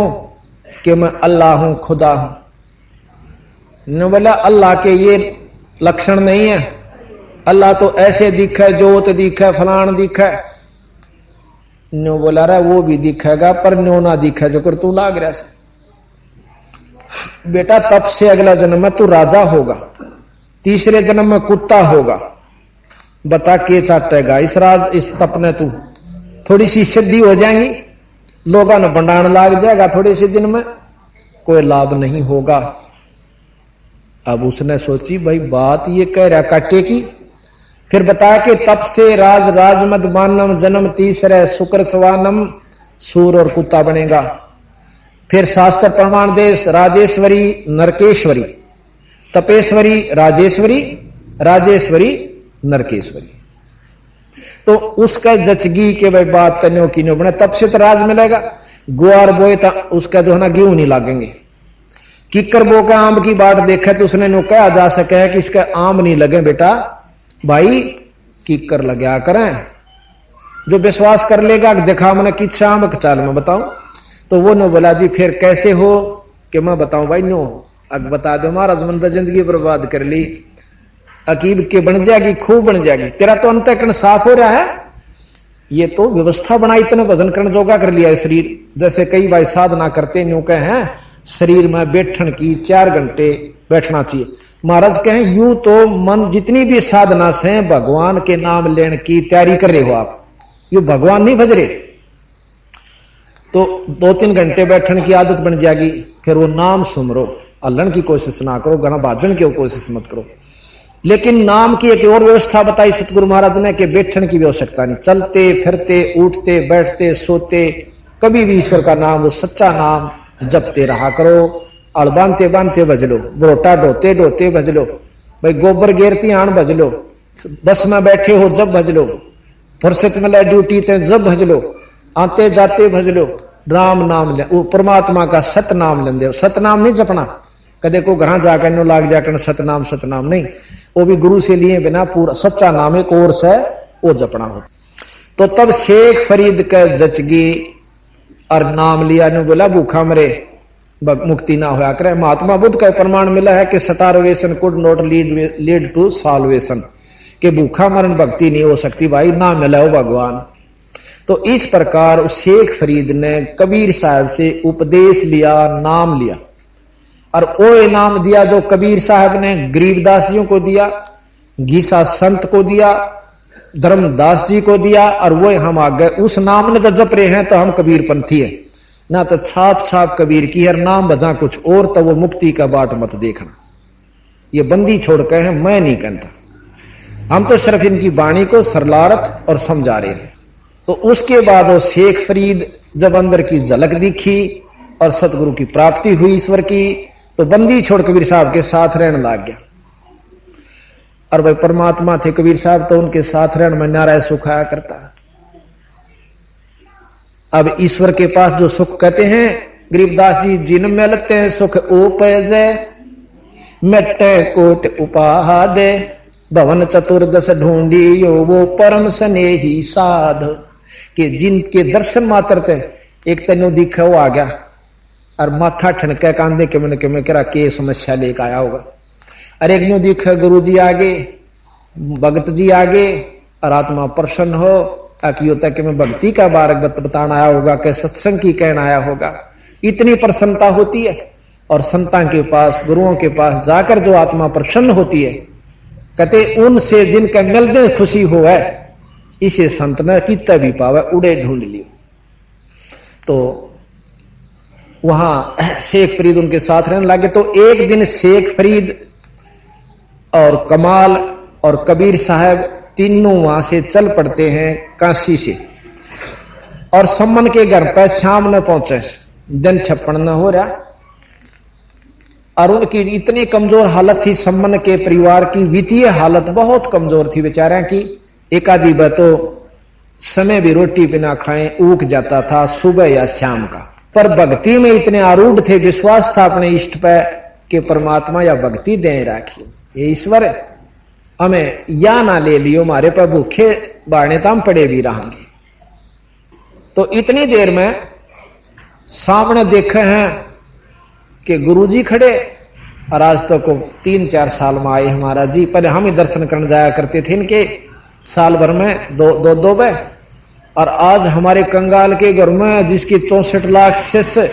कि मैं अल्लाह हूं, खुदा हूं। ने बोला अल्लाह के ये लक्षण नहीं है, अल्लाह तो ऐसे दिखे, जोत दिखे, फलान दिखे। न्यो बोला रहा वो भी दिखेगा पर न्यो ना दिखे जो कर तू लाग रहा से। बेटा तब से अगला जन्म में तू राजा होगा, तीसरे जन्म में कुत्ता होगा। बता के चाटेगा इस तप ने तू? थोड़ी सी सिद्धि हो जाएंगी, लोगों ने भंडारण लाग जाएगा थोड़े से दिन में, कोई लाभ नहीं होगा। अब उसने सोची भाई बात ये कह रहा काटे की। फिर बताया कि तप से राजमद मानम जन्म तीसरे शुक्र सवानम सूर और कुत्ता बनेगा। फिर शास्त्र प्रमाण देश राजेश्वरी नरकेश्वरी, तपेश्वरी राजेश्वरी, राजेश्वरी नरकेश्वरी। तो उसका जचगी के भाई बात तन्यो की नो बने, तब से तो राज मिलेगा। गुआर बोए तो उसका जो है ना गेहूं नहीं लागेंगे। किकर बो का आम की बाट देखे तो उसने नो कहा जा सके कि इसका आम नहीं लगे बेटा, भाई किकर लगा करें। जो विश्वास कर लेगा देखा मैंने किच्छा आम चाल में बताऊं, तो वो नो बोला जी फिर कैसे हो? कि मैं बताऊं भाई नो, अब बता दो महाराज मन तो जिंदगी बर्बाद कर ली, अकीब के बन जाएगी, खूब बन जाएगी, तेरा तो अंतःकरण साफ हो रहा है। ये तो व्यवस्था बनाई, इतने भजन करण जोगा कर लिया है शरीर। जैसे कई भाई साधना करते न्यू कहे हैं शरीर में बैठन की 4 घंटे बैठना चाहिए। महाराज कहें यूं तो मन जितनी भी साधना से भगवान के नाम लेने की तैयारी कर रहे हो आप, यू भगवान नहीं भज रहे, तो 2-3 घंटे बैठने की आदत बन जाएगी। फिर वो नाम सुमरो, अल्लन की कोशिश ना करो, गाना भाजन की कोशिश मत करो। लेकिन नाम की एक और व्यवस्था बताई सतगुरु महाराज ने कि बैठने की आवश्यकता नहीं, चलते फिरते उठते बैठते सोते कभी भी ईश्वर का नाम, वो सच्चा नाम जपते रहा करो। और बांधते बांधते भज लो, बरोटा ढोते ढोते भज लो, भाई गोबर गेरती आन भज लो, बस में बैठे हो जब भज लो, फुर्सत में ले ड्यूटी ते जब भज लो, आते जाते भज लो, राम नाम ले, वो परमात्मा का सत नाम लेंदे हो। सत नाम नहीं जपना, कदे को घर जाकर नो लाग जाकर सतनाम नहीं, वो भी गुरु से लिए बिना पूरा सच्चा नाम एक और से वो जपना हो। तो तब शेख फरीद का जचगी और नाम लिया ने बोला भूखा मरे मुक्ति ना होया करे। महात्मा बुद्ध का प्रमाण मिला है कि starvation could not lead to salvation, कि भूखा मरण भक्ति नहीं हो सकती भाई, ना मिला हो भगवान। तो इस प्रकार शेख फरीद ने कबीर साहब से उपदेश लिया, नाम लिया, और वो इनाम दिया जो कबीर साहब ने गरीबदास जी को दिया, गीसा संत को दिया, धर्मदास जी को दिया, और वो हम आ गए उस नाम ने तो जप रहे हैं तो हम कबीर पंथी है ना, तो छाप छाप कबीर की हर नाम बजा कुछ और, तो वो मुक्ति का बाट मत देखना। ये बंदी छोड़ के हैं, मैं नहीं कहता, हम तो सिर्फ इनकी वाणी को सरलारथ और समझा रहे हैं। तो उसके बाद वो शेख फरीद जब अंदर की झलक दिखी और सतगुरु की प्राप्ति हुई ईश्वर की, तो बंदी छोड़ कबीर साहब के साथ रहने लग गया। और भाई परमात्मा थे कबीर साहब, तो उनके साथ रहने में नारायण सुख आया करता। अब ईश्वर के पास जो सुख कहते हैं गरीबदास जी जिन में लगते हैं सुख उपजे मेटे कोट उपाहा दे, भवन चतुर्दश ढूंढी यो वो परम स्नेही साध, के जिनके दर्शन मात्र थे एक तेनो दिखा वो आ गया और माथा ठनके कांदे के मन के में करा के समस्या लेकर आया होगा। अरे एक न्यू दिखे गुरु जी आगे, भगत जी आगे, और आत्मा प्रसन्न हो ताकि होता कि मैं भक्ति का बारक बताना आया होगा, कि सत्संग की कहना आया होगा। इतनी प्रसन्नता होती है। और संतां के पास, गुरुओं के पास जाकर जो आत्मा प्रसन्न होती है, कहते उनसे जिनका मिलने खुशी हो है, इसे संत ने कितना भी पावे उड़े ढूंढ लियो। तो वहां शेख फरीद उनके साथ रहने लगे। तो एक दिन शेख फरीद और कमाल और कबीर साहब तीनों वहां से चल पड़ते हैं काशी से, और सम्मन के घर पर शाम में पहुंचे। दिन छप्पन न हो रहा, और उनकी इतनी कमजोर हालत थी, सम्मन के परिवार की वित्तीय हालत बहुत कमजोर थी बेचारे की। एक आधी बार तो समय भी रोटी बिना खाएं ऊक जाता था, सुबह या शाम का। पर भक्ति में इतने आरूढ़ थे, विश्वास था अपने इष्ट पे कि परमात्मा या भक्ति दे राखी, ये ईश्वर हमें या ना ले लियो, हमारे पर भूखे बाढ़ने तो हम पड़े भी रहेंगे। तो इतनी देर में सामने देखे हैं कि गुरुजी खड़े, और आज तक को 3-4 साल में आए हमारा जी। पहले हम ही दर्शन करने जाया करते थे इनके, साल भर में दो बार। और आज हमारे कंगाल के घर में जिसकी 64 लाख शिष्य,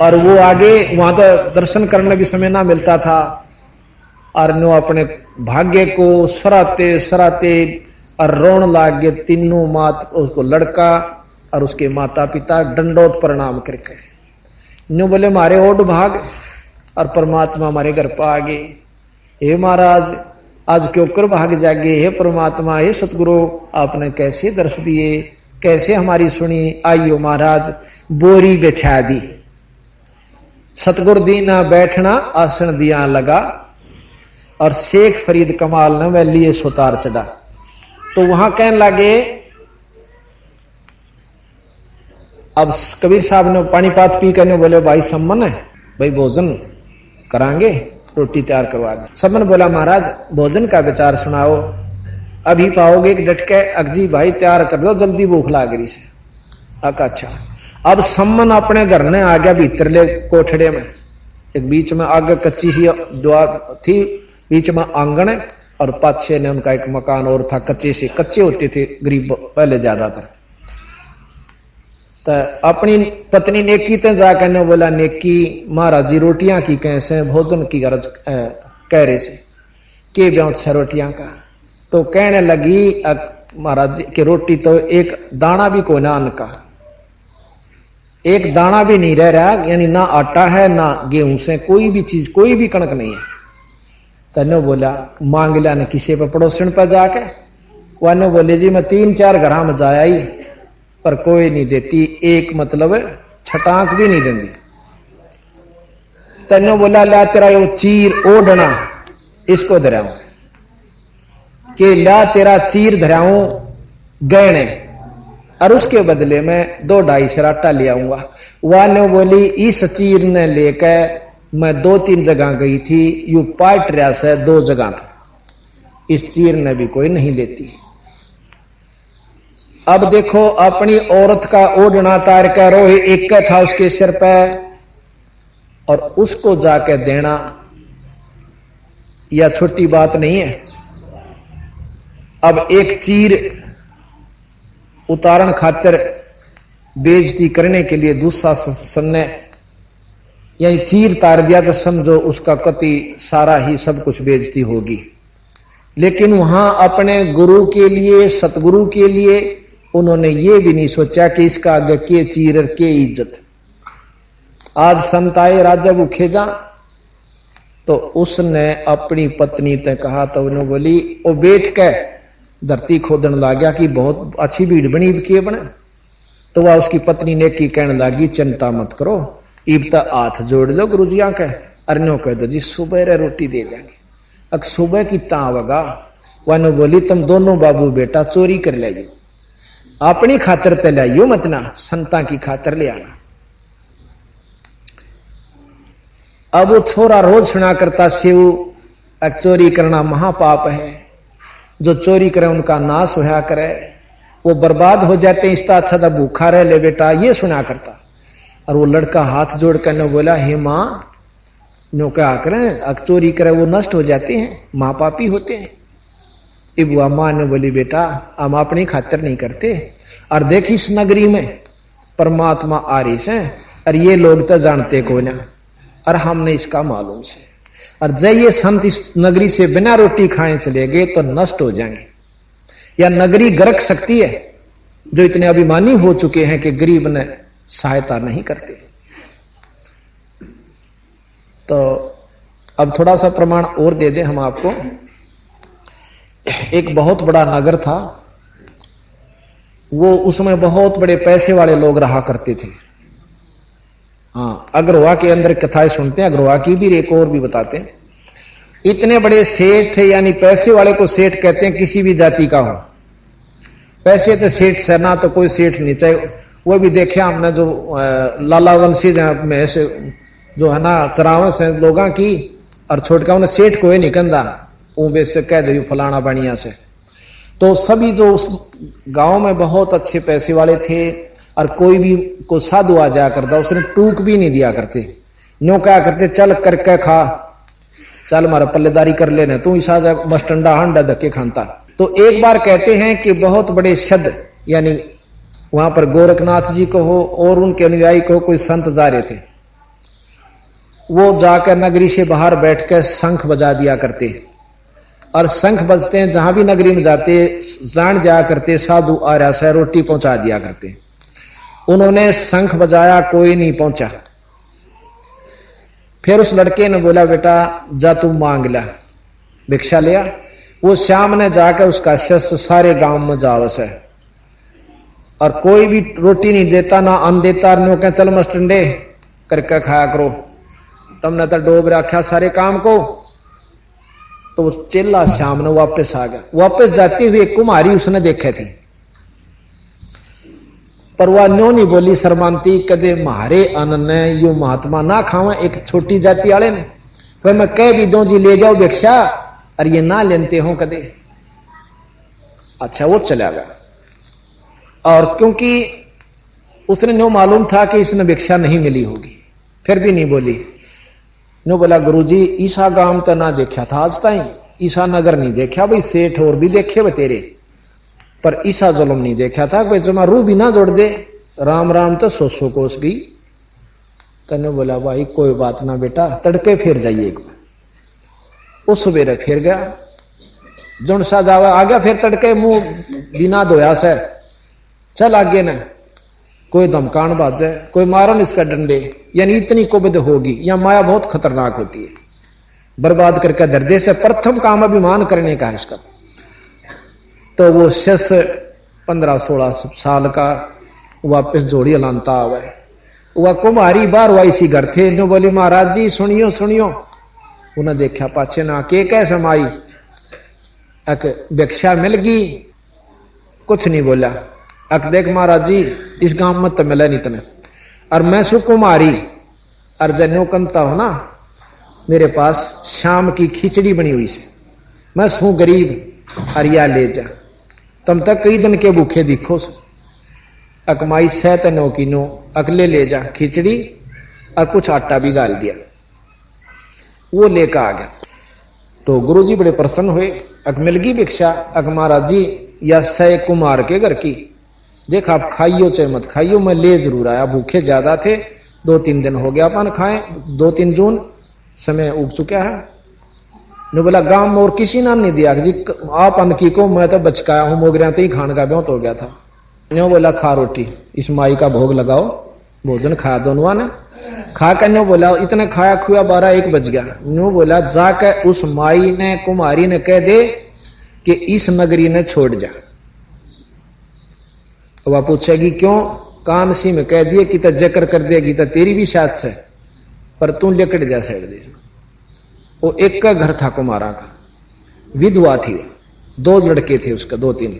और वो आगे वहां तो दर्शन करने भी समय ना मिलता था। और नो अपने भाग्य को सराते सराते और रोन लाग गए तीनों मात, उसको लड़का और उसके माता पिता दंडोत प्रणाम करके न्यू बोले मारे ओड भाग, और परमात्मा हमारे घर पर आ गए। हे महाराज आज क्यों कर भाग जागे, हे परमात्मा, हे सतगुरु, आपने कैसे दर्श दिए, कैसे हमारी सुनी। आइयो महाराज, बोरी बिछा दी, सतगुरु दीना बैठना आसन दिया लगा, और शेख फरीद कमाल ने वह लिए सुतार चढ़ा। तो वहां कहने लगे, अब कबीर साहब ने पानी पात पी करने बोले भाई सम्मन है, भाई भोजन करांगे, रोटी तैयार करवा दे। सम्मन बोला महाराज भोजन का विचार सुनाओ, अभी पाओगे एक डटके, अगजी भाई तैयार कर दो जल्दी भूख लाग रही से। अच्छा, अब सम्मन अपने घर ने आ गया भीतरले कोठड़े में। एक बीच में आग कच्ची सी द्वार थी, बीच में आंगन, और पाछे ने उनका एक मकान और था, कच्चे से कच्चे होते थे गरीब पहले ज्यादातर। तो अपनी पत्नी नेकी ते जाकर ने बोला, नेकी महाराज जी रोटियां की कैसे, भोजन की गरज कह रहे से के ब्याह 6 रोटियां का। तो कहने लगी महाराज जी की रोटी तो एक दाना भी कोई ना अन्न का, एक दाना भी नहीं रह रहा, यानी ना आटा है ना गेहूं से कोई भी चीज, कोई भी कणक नहीं है। तने बोला मांग लिया ने किसी पर पड़ोसन पर जाके, वह बोले जी मैं 3-4 घर में जाया ही, पर कोई नहीं देती, एक मतलब छटाक भी नहीं देती। तने बोला ला तेरा यो चीर ओढ़ना इसको धराऊं, कि ला तेरा चीर धराऊं गहने, और उसके बदले में 2-2.5 सराटा ले आऊंगा। वह ने बोली इस चीर ने लेकर मैं 2-3 जगह गई थी, यू पाट रहा से 2 जगह था, इस चीर ने भी कोई नहीं लेती। अब देखो अपनी औरत का ओढ़ना तार कर रोहे एक था उसके सिर पे, और उसको जाके देना यह छोटी बात नहीं है। अब एक चीर उतारण खातिर बेइज्जती करने के लिए दूसरा सन्ने यानी चीर तार दिया तो समझो उसका कति सारा ही सब कुछ बेइज्जती होगी। लेकिन वहां अपने गुरु के लिए, सतगुरु के लिए उन्होंने ये भी नहीं सोचा कि इसका आगे के चीर के इज्जत। आज संत आए राजा भूखे जा, तो उसने अपनी पत्नी ने कहा, तो उन्होंने बोली वो बैठ के धरती खोदन लग गया कि बहुत अच्छी भीड़ बनी के बने। तो वह उसकी पत्नी ने की कहने लगी चिंता मत करो, इब तक हाथ जोड़ लो गुरु जी के, अरनो कह दो जी सुबह रे रोटी दे देंगे। अब सुबह की तावगा वह बोली तुम दोनों बाबू बेटा चोरी कर लाइयो, अपनी खातर ते लाइयो मत ना, संता की खातर ले आना। अब वो छोरा रोज सुना करता शिव चोरी करना महापाप है, जो चोरी करे उनका नाश होया करे, वो बर्बाद हो जाते हैं, इसका अच्छा था भूखा रह ले बेटा, ये सुना करता। और वो लड़का हाथ जोड़ कर ने बोला हे मां नो क्या करें, चोरी करे वो नष्ट हो जाते हैं, माँ पापी होते हैं। इबुआ माँ ने बोली बेटा हम अपनी खातिर नहीं करते, और देख इस नगरी में परमात्मा आरिश है, और ये लोग तो जानते को ना, और हमने इसका मालूम से, और जब ये संत इस नगरी से बिना रोटी खाए चले गए तो नष्ट हो जाएंगे, या नगरी गरक सकती है, जो इतने अभिमानी हो चुके हैं कि गरीब ने सहायता नहीं करते। तो अब थोड़ा सा प्रमाण और दे दें हम आपको। एक बहुत बड़ा नगर था, वो उसमें बहुत बड़े पैसे वाले लोग रहा करते थे। हाँ, अग्रवा के अंदर कथाएं सुनते हैं, अग्रवा की भी एक और भी बताते हैं। इतने बड़े सेठ, यानी पैसे वाले को सेठ कहते हैं, किसी भी जाति का हो, पैसे तो सेठ से ना तो कोई सेठ नहीं, चाहे वो भी देखे हमने जो लाला वंशी में से जो है ना चरावस है लोगों की, और छोटका उन्हें सेठ को नहीं कंधा, वो वैसे कह दे फलाना बनिया से। तो सभी जो उस गांव में बहुत अच्छे पैसे वाले थे, और कोई भी को साधु आ जाया करता उसने टूक भी नहीं दिया करते, न्यों क्या करते चल करके खा, चल हमारा पल्लेदारी कर लेने, तू ईसा मस्टंडा हंडा धक्के खानता। तो एक बार कहते हैं कि बहुत बड़े शब्द, यानी वहां पर गोरखनाथ जी को हो और उनके अनुयायी को कोई संत जा रहे थे, वो जाकर नगरी से बाहर बैठकर शंख बजा दिया करते, और शंख बजते हैं जहां भी नगरी में जाते जान जाया करते साधु आ रहा से रोटी पहुंचा दिया करते। उन्होंने शंख बजाया, कोई नहीं पहुंचा। फिर उस लड़के ने बोला बेटा जा तू मांग ला, भिक्षा लिया। वो शाम ने जाकर उसका शिष्य सारे गांव में जावस है, और कोई भी रोटी नहीं देता ना अन्न देता, नो कह चल मस्टंडे करके खाया करो, तुमने तो डोब रखा सारे काम को। तो वो चेला शाम ने वापस आ गया। वापस जाते हुए कुमारी उसने देखे थी, पर वह न्यो नहीं बोली शर्मांती, कदे मारे अन्न ने यू महात्मा ना खावा, एक छोटी जाति वाले ने, भाई मैं कह भी दो जी ले जाओ भिक्षा, और ये ना लेते हो कदे। अच्छा वो चला गया, और क्योंकि उसने न्यो मालूम था कि इसने भिक्षा नहीं मिली होगी, फिर भी नहीं बोली। नो बोला गुरुजी ईसा गांव तो ना देखा था आज ताई, ईसा नगर नहीं देखा, भाई सेठ और भी देखे वे तेरे, पर ईसा जुल्म नहीं देखा था, भाई जमा रू भी ना जोड़ दे, राम राम तो 100 कोस गई। तने बोला भाई कोई बात ना बेटा, तड़के फिर जाइए। वो सवेरे फिर गया, जुन सा जावा आ गया, फिर तड़के मुंह बिना धोया से चल आगे न, कोई धमकान बाजे, कोई मारन इसका डंडे, यानी इतनी कुबद होगी। या माया बहुत खतरनाक होती है, बर्बाद करके दर्दे से प्रथम काम अभिमान करने का है इसका। तो वो शिष्य 15-16 साल का वापस जोड़ी लानता आवे, वह कुमारी बार वाई सी घर थे, नो बोली महाराज जी सुनियो सुनियो। उन्हें देखा पाछे ना के कैसे माई, अक भिक्षा मिल गई, कुछ नहीं बोला। अक देख महाराज जी इस गांव में तो मिला नहीं तने, और मैं सु कुमारी, और जन्यो कंता हो ना, मेरे पास शाम की खिचड़ी बनी हुई से, मैं सू गरीब, और या ले जा, तुम तक कई दिन के भूखे दिखो। अकमाई सह तनो की नो, अकले ले जा खिचड़ी, और कुछ आटा भी गाल दिया, वो लेकर आ गया। तो गुरुजी बड़े प्रसन्न हुए, अक मिल गई भिक्षा। अक महाराज जी या सह कुमार के घर की, देख आप खाइयो चाहे मत खाइयो, मैं ले जरूर आया, भूखे ज्यादा थे, 2-3 दिन हो गया अपन खाए, 2-3 जून समय उग चुका है। ने बोला गांव में और किसी ने नहीं दिया जी, आप अन्न की को, मैं तो बचकाया हूं, मोगरिया तो ही खान का ब्योत हो गया था। ने बोला खा रोटी, इस माई का भोग लगाओ, भोजन खाया दोनों ने। खा कर न्यो बोला इतने खाया खुआ 12-1 बज गया। न्यो बोला जाकर उस माई ने कुमारी ने कह दे कि इस नगरी ने छोड़ जा। तो वह पूछेगी क्यों, कान सी में कह दिए कि तो जकर कर देगी तो तेरी भी साथ से, पर तू लेकड़ जा साइड दे। वो एक का घर था कुमारा का, विधवा थी, 2 लड़के थे उसका, 2-3।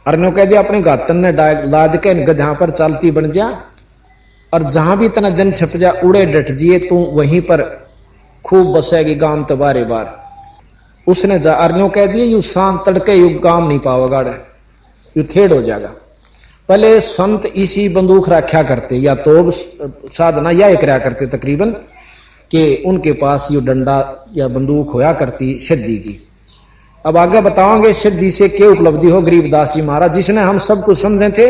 अरनो कह दिया अपने गातन ने लाद के गधा पर चालती बन जा, और जहां भी तना दिन छप जा उड़े डट जिए, तू वहीं पर खूब बसेगी गांव तो बारे बार। उसने जा अरनो कह दिया यू शांत तड़के यू गांव नहीं पाओगा, यू थेड़ हो जाएगा। पहले संत इसी बंदूक रखा करते, या तो साधना या एक रहा करते तकरीबन, कि उनके पास ये डंडा या बंदूक होया करती सिद्धि की। अब आगे बताओगे सिद्धि से क्या उपलब्धि हो गरीबदास जी महाराज, जिसने हम सब कुछ समझे थे,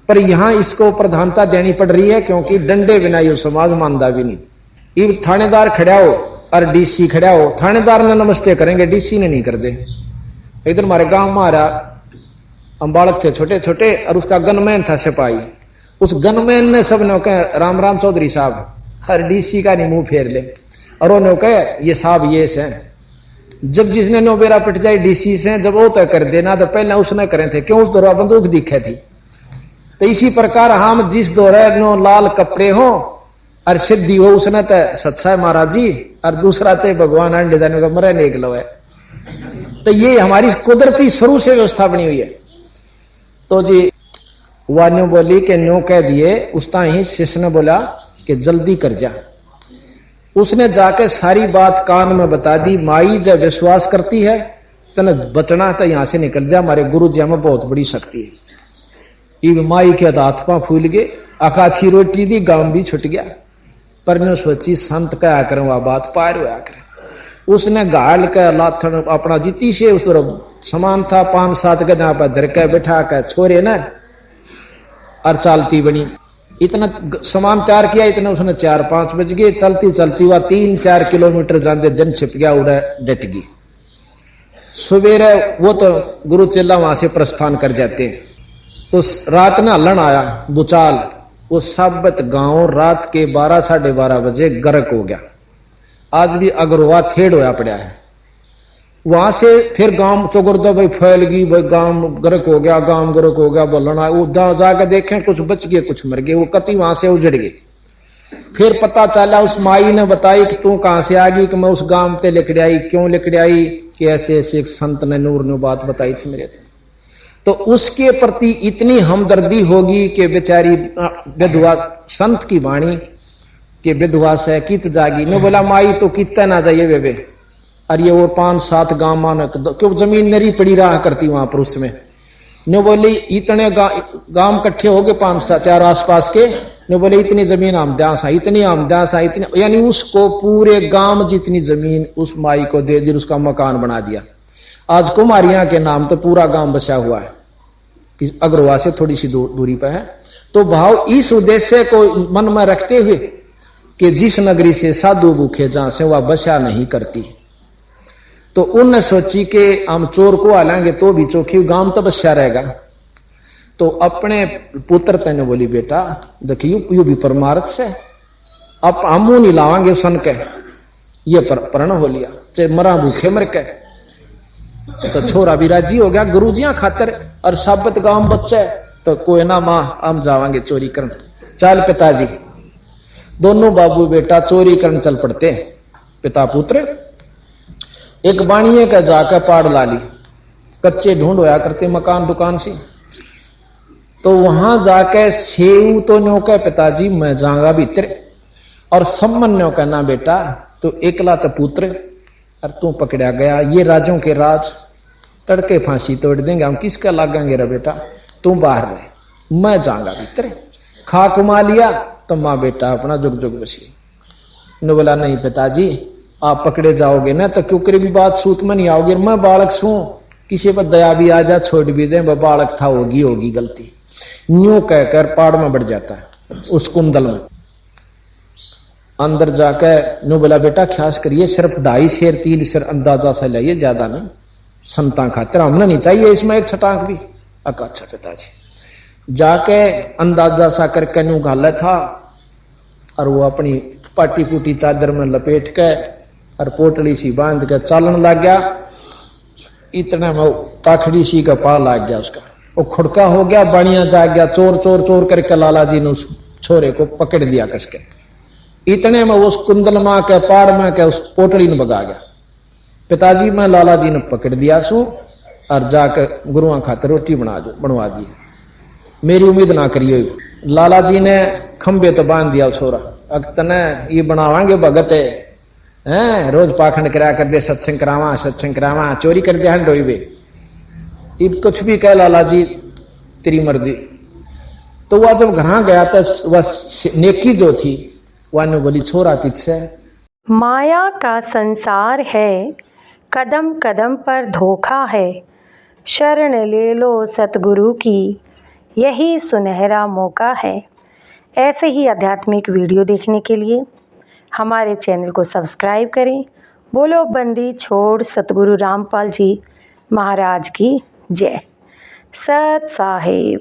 पर यहां इसको प्रधानता देनी पड़ रही है क्योंकि डंडे बिना ये समाज मानदा भी नहीं। ये थानेदार खड़ा हो और डीसी खड़ा हो, थानेदार ने नमस्ते करेंगे, डीसी ने नहीं कर दे। इधर हमारे गांव में आ रहा, हम बालक थे छोटे छोटे, और उसका गनमैन था सिपाही। उस गनमैन ने सब ने कहा राम राम चौधरी साहब, हर डीसी का नहीं मुंह फेर ले, और उन्होंने कहा ये साहब ये से। जब जिसने नो बेरा पिट जाए डीसी से, जब वो तय कर देना तो पहले उसने करे थे, क्यों उस दौरा बंदूक दिखे थी। तो इसी प्रकार हम जिस दौरे नो लाल कपड़े हो और सिद्धि हो, उसने तो सच्चा है महाराज जी, और दूसरा चाहे भगवान अंडे जाने का मरे निकल है। तो ये हमारी कुदरती शुरू से व्यवस्था बनी हुई है। तो जी वह न्यू बोली कि न्यू कह दिए, उस ही शिष्य ने बोला कि जल्दी कर जा। उसने जाके सारी बात कान में बता दी। माई जब विश्वास करती है तने बचना तो यहां से निकल जा, हमारे गुरु जी में बहुत बड़ी शक्ति है। ये माई के हाथ पांव फूल गए, अकाछी रोटी दी, गांव भी छुट गया। पर ने सोची संत कहा करें वह बात पार होया करे। उसने गाल का लाथन अपना जीती से उस समान था, 5-7 गजा पर धर के बैठा के छोरे न और चालती बनी। इतना सामान तैयार किया, इतना उसने 4-5 बज गए। चलती चलती हुआ 3-4 किलोमीटर जाते दिन छिप गया, उड़ा डट गई। सवेरे वो तो गुरु चेला वहां से प्रस्थान कर जाते हैं। तो रात ना हलन आया बुचाल, वो साबत गांव रात के 12-12:30 बजे गर्क हो गया। आज भी अगरवा थेड़ होया पड़ा है। वहां से फिर गांव चौगुर्दा भाई फैल गई, भाई गांव गर्क हो गया, गांव गर्क हो गया बोलना। वो जाकर देखें कुछ बच गए कुछ मर गए, वो कति वहां से उजड़ गए। फिर पता चला उस माई ने बताई कि तू कहां से आ गई, कि मैं उस गांव ते लेकर आई। क्यों लेकर आई, कि ऐसे ऐसे एक संत ने नूर ने बात बताई थी मेरे। तो उसके प्रति इतनी हमदर्दी होगी कि बेचारी विधवा संत की वाणी के विधवा से कित जागी ने बोला माई तो कितना ना जाइए बेबे। और ये वो 5-7 गांव मान क्यों जमीन नरी पड़ी रहा करती वहां पर उसमें। ने बोली इतने गांव इकट्ठे हो गए 5-4 आसपास के। ने बोले इतनी जमीन आमदासा, इतनी आमदासा, इतनी, यानी उसको पूरे गांव जितनी जमीन उस माई को दे दी, उसका मकान बना दिया। आज कुमारियां के नाम तो पूरा गांव बसा हुआ है, अग्रवा से थोड़ी सी दूरी पर है। तो भाव इस उद्देश्य को मन में रखते हुए कि जिस नगरी से साधु भूखे जहां से वह बसा नहीं करती, तो उनने सोची कि हम चोर को आलेंगे तो भी चौकी गांव तो बसा रहेगा। तो अपने पुत्र तेने बोली बेटा देखियो यू भी परमार्थ से अब हम नहीं लावांगे सन के, ये प्रण हो लिया चाहे मरा भूखे मर के। तो छोरा भी राजी हो गया गुरुजियां खातर, और साबत गांव बच्चे तो कोई ना मां हम जावांगे चोरी करन। चल पिताजी, दोनों बाबू बेटा चोरी करन चल पड़ते। पिता पुत्र एक बाणिये का जाकर पाड़ ला ली, कच्चे ढूंढ होया करते मकान दुकान सी। तो वहां जाके सेव तो न्यो के पिताजी मैं जाऊंगा भीतर, और सम्मन न्यो कहना बेटा तो एकला तो पुत्र और तू पकड़ा गया, ये राजों के राज तड़के फांसी तोड़ देंगे, हम किसका लागेंगे रे बेटा, तू बाहर रहे मैं जाऊंगा भीतर। खा कुमा लिया तो मां बेटा अपना जुग जुग बसी। ने बोला नहीं पिताजी आप पकड़े जाओगे ना तो क्यों करी भी बात सूत में नहीं आओगे, मैं बालक सू, किसी पर दया भी आ जा छोड़ भी दे, वह बालक था होगी गलती। न्यू कहकर पाड़ में बढ़ जाता है उस कुंदल में। अंदर जाकर न्यू बोला बेटा ख्यास करिए, सिर्फ 2.5 शेर 3 शेर अंदाजा से लाइए, ज्यादा नहीं, संता खातिर हमने नहीं चाहिए इसमें एक छटाक भी। अच्छा पिताजी जाके अंदाजा सा करके न्यू घाला था, और वो अपनी पाटी पुटी चादर में लपेट के और पोटली सी बांध के चालन लग गया। इतने में ताखड़ी सी का पा लग गया उसका, वो खुड़का हो गया, बाणिया जाग गया, चोर चोर चोर करके लाला जी ने उस छोरे को पकड़ लिया कसके। इतने में उस कुंदल मां के पाड़ में के उस पोटली ने भगा गया। पिताजी में लाला जी ने पकड़ दिया सू और जाकर गुरुआ खातिर रोटी बनवा दी। मेरी उम्मीद ना करिए, लाला जी ने खंबे तो बांध दिया छोरा, अगतने ये बनावांगे भगत है, रोज पाखंड करा कर दे, सत्संग करावा चोरी कर दे हंडोई बे, इब कुछ भी कह लाला जी तेरी मर्जी। तो वह जब घर गया तो वह नेकी जो थी वह ने बोली छोरा किससे, माया का संसार है, कदम कदम पर धोखा है। शरण ले लो सतगुरु की, यही सुनहरा मौका है। ऐसे ही आध्यात्मिक वीडियो देखने के लिए हमारे चैनल को सब्सक्राइब करें। बोलो बंदी छोड़ सतगुरु रामपाल जी महाराज की जय। सत साहिब।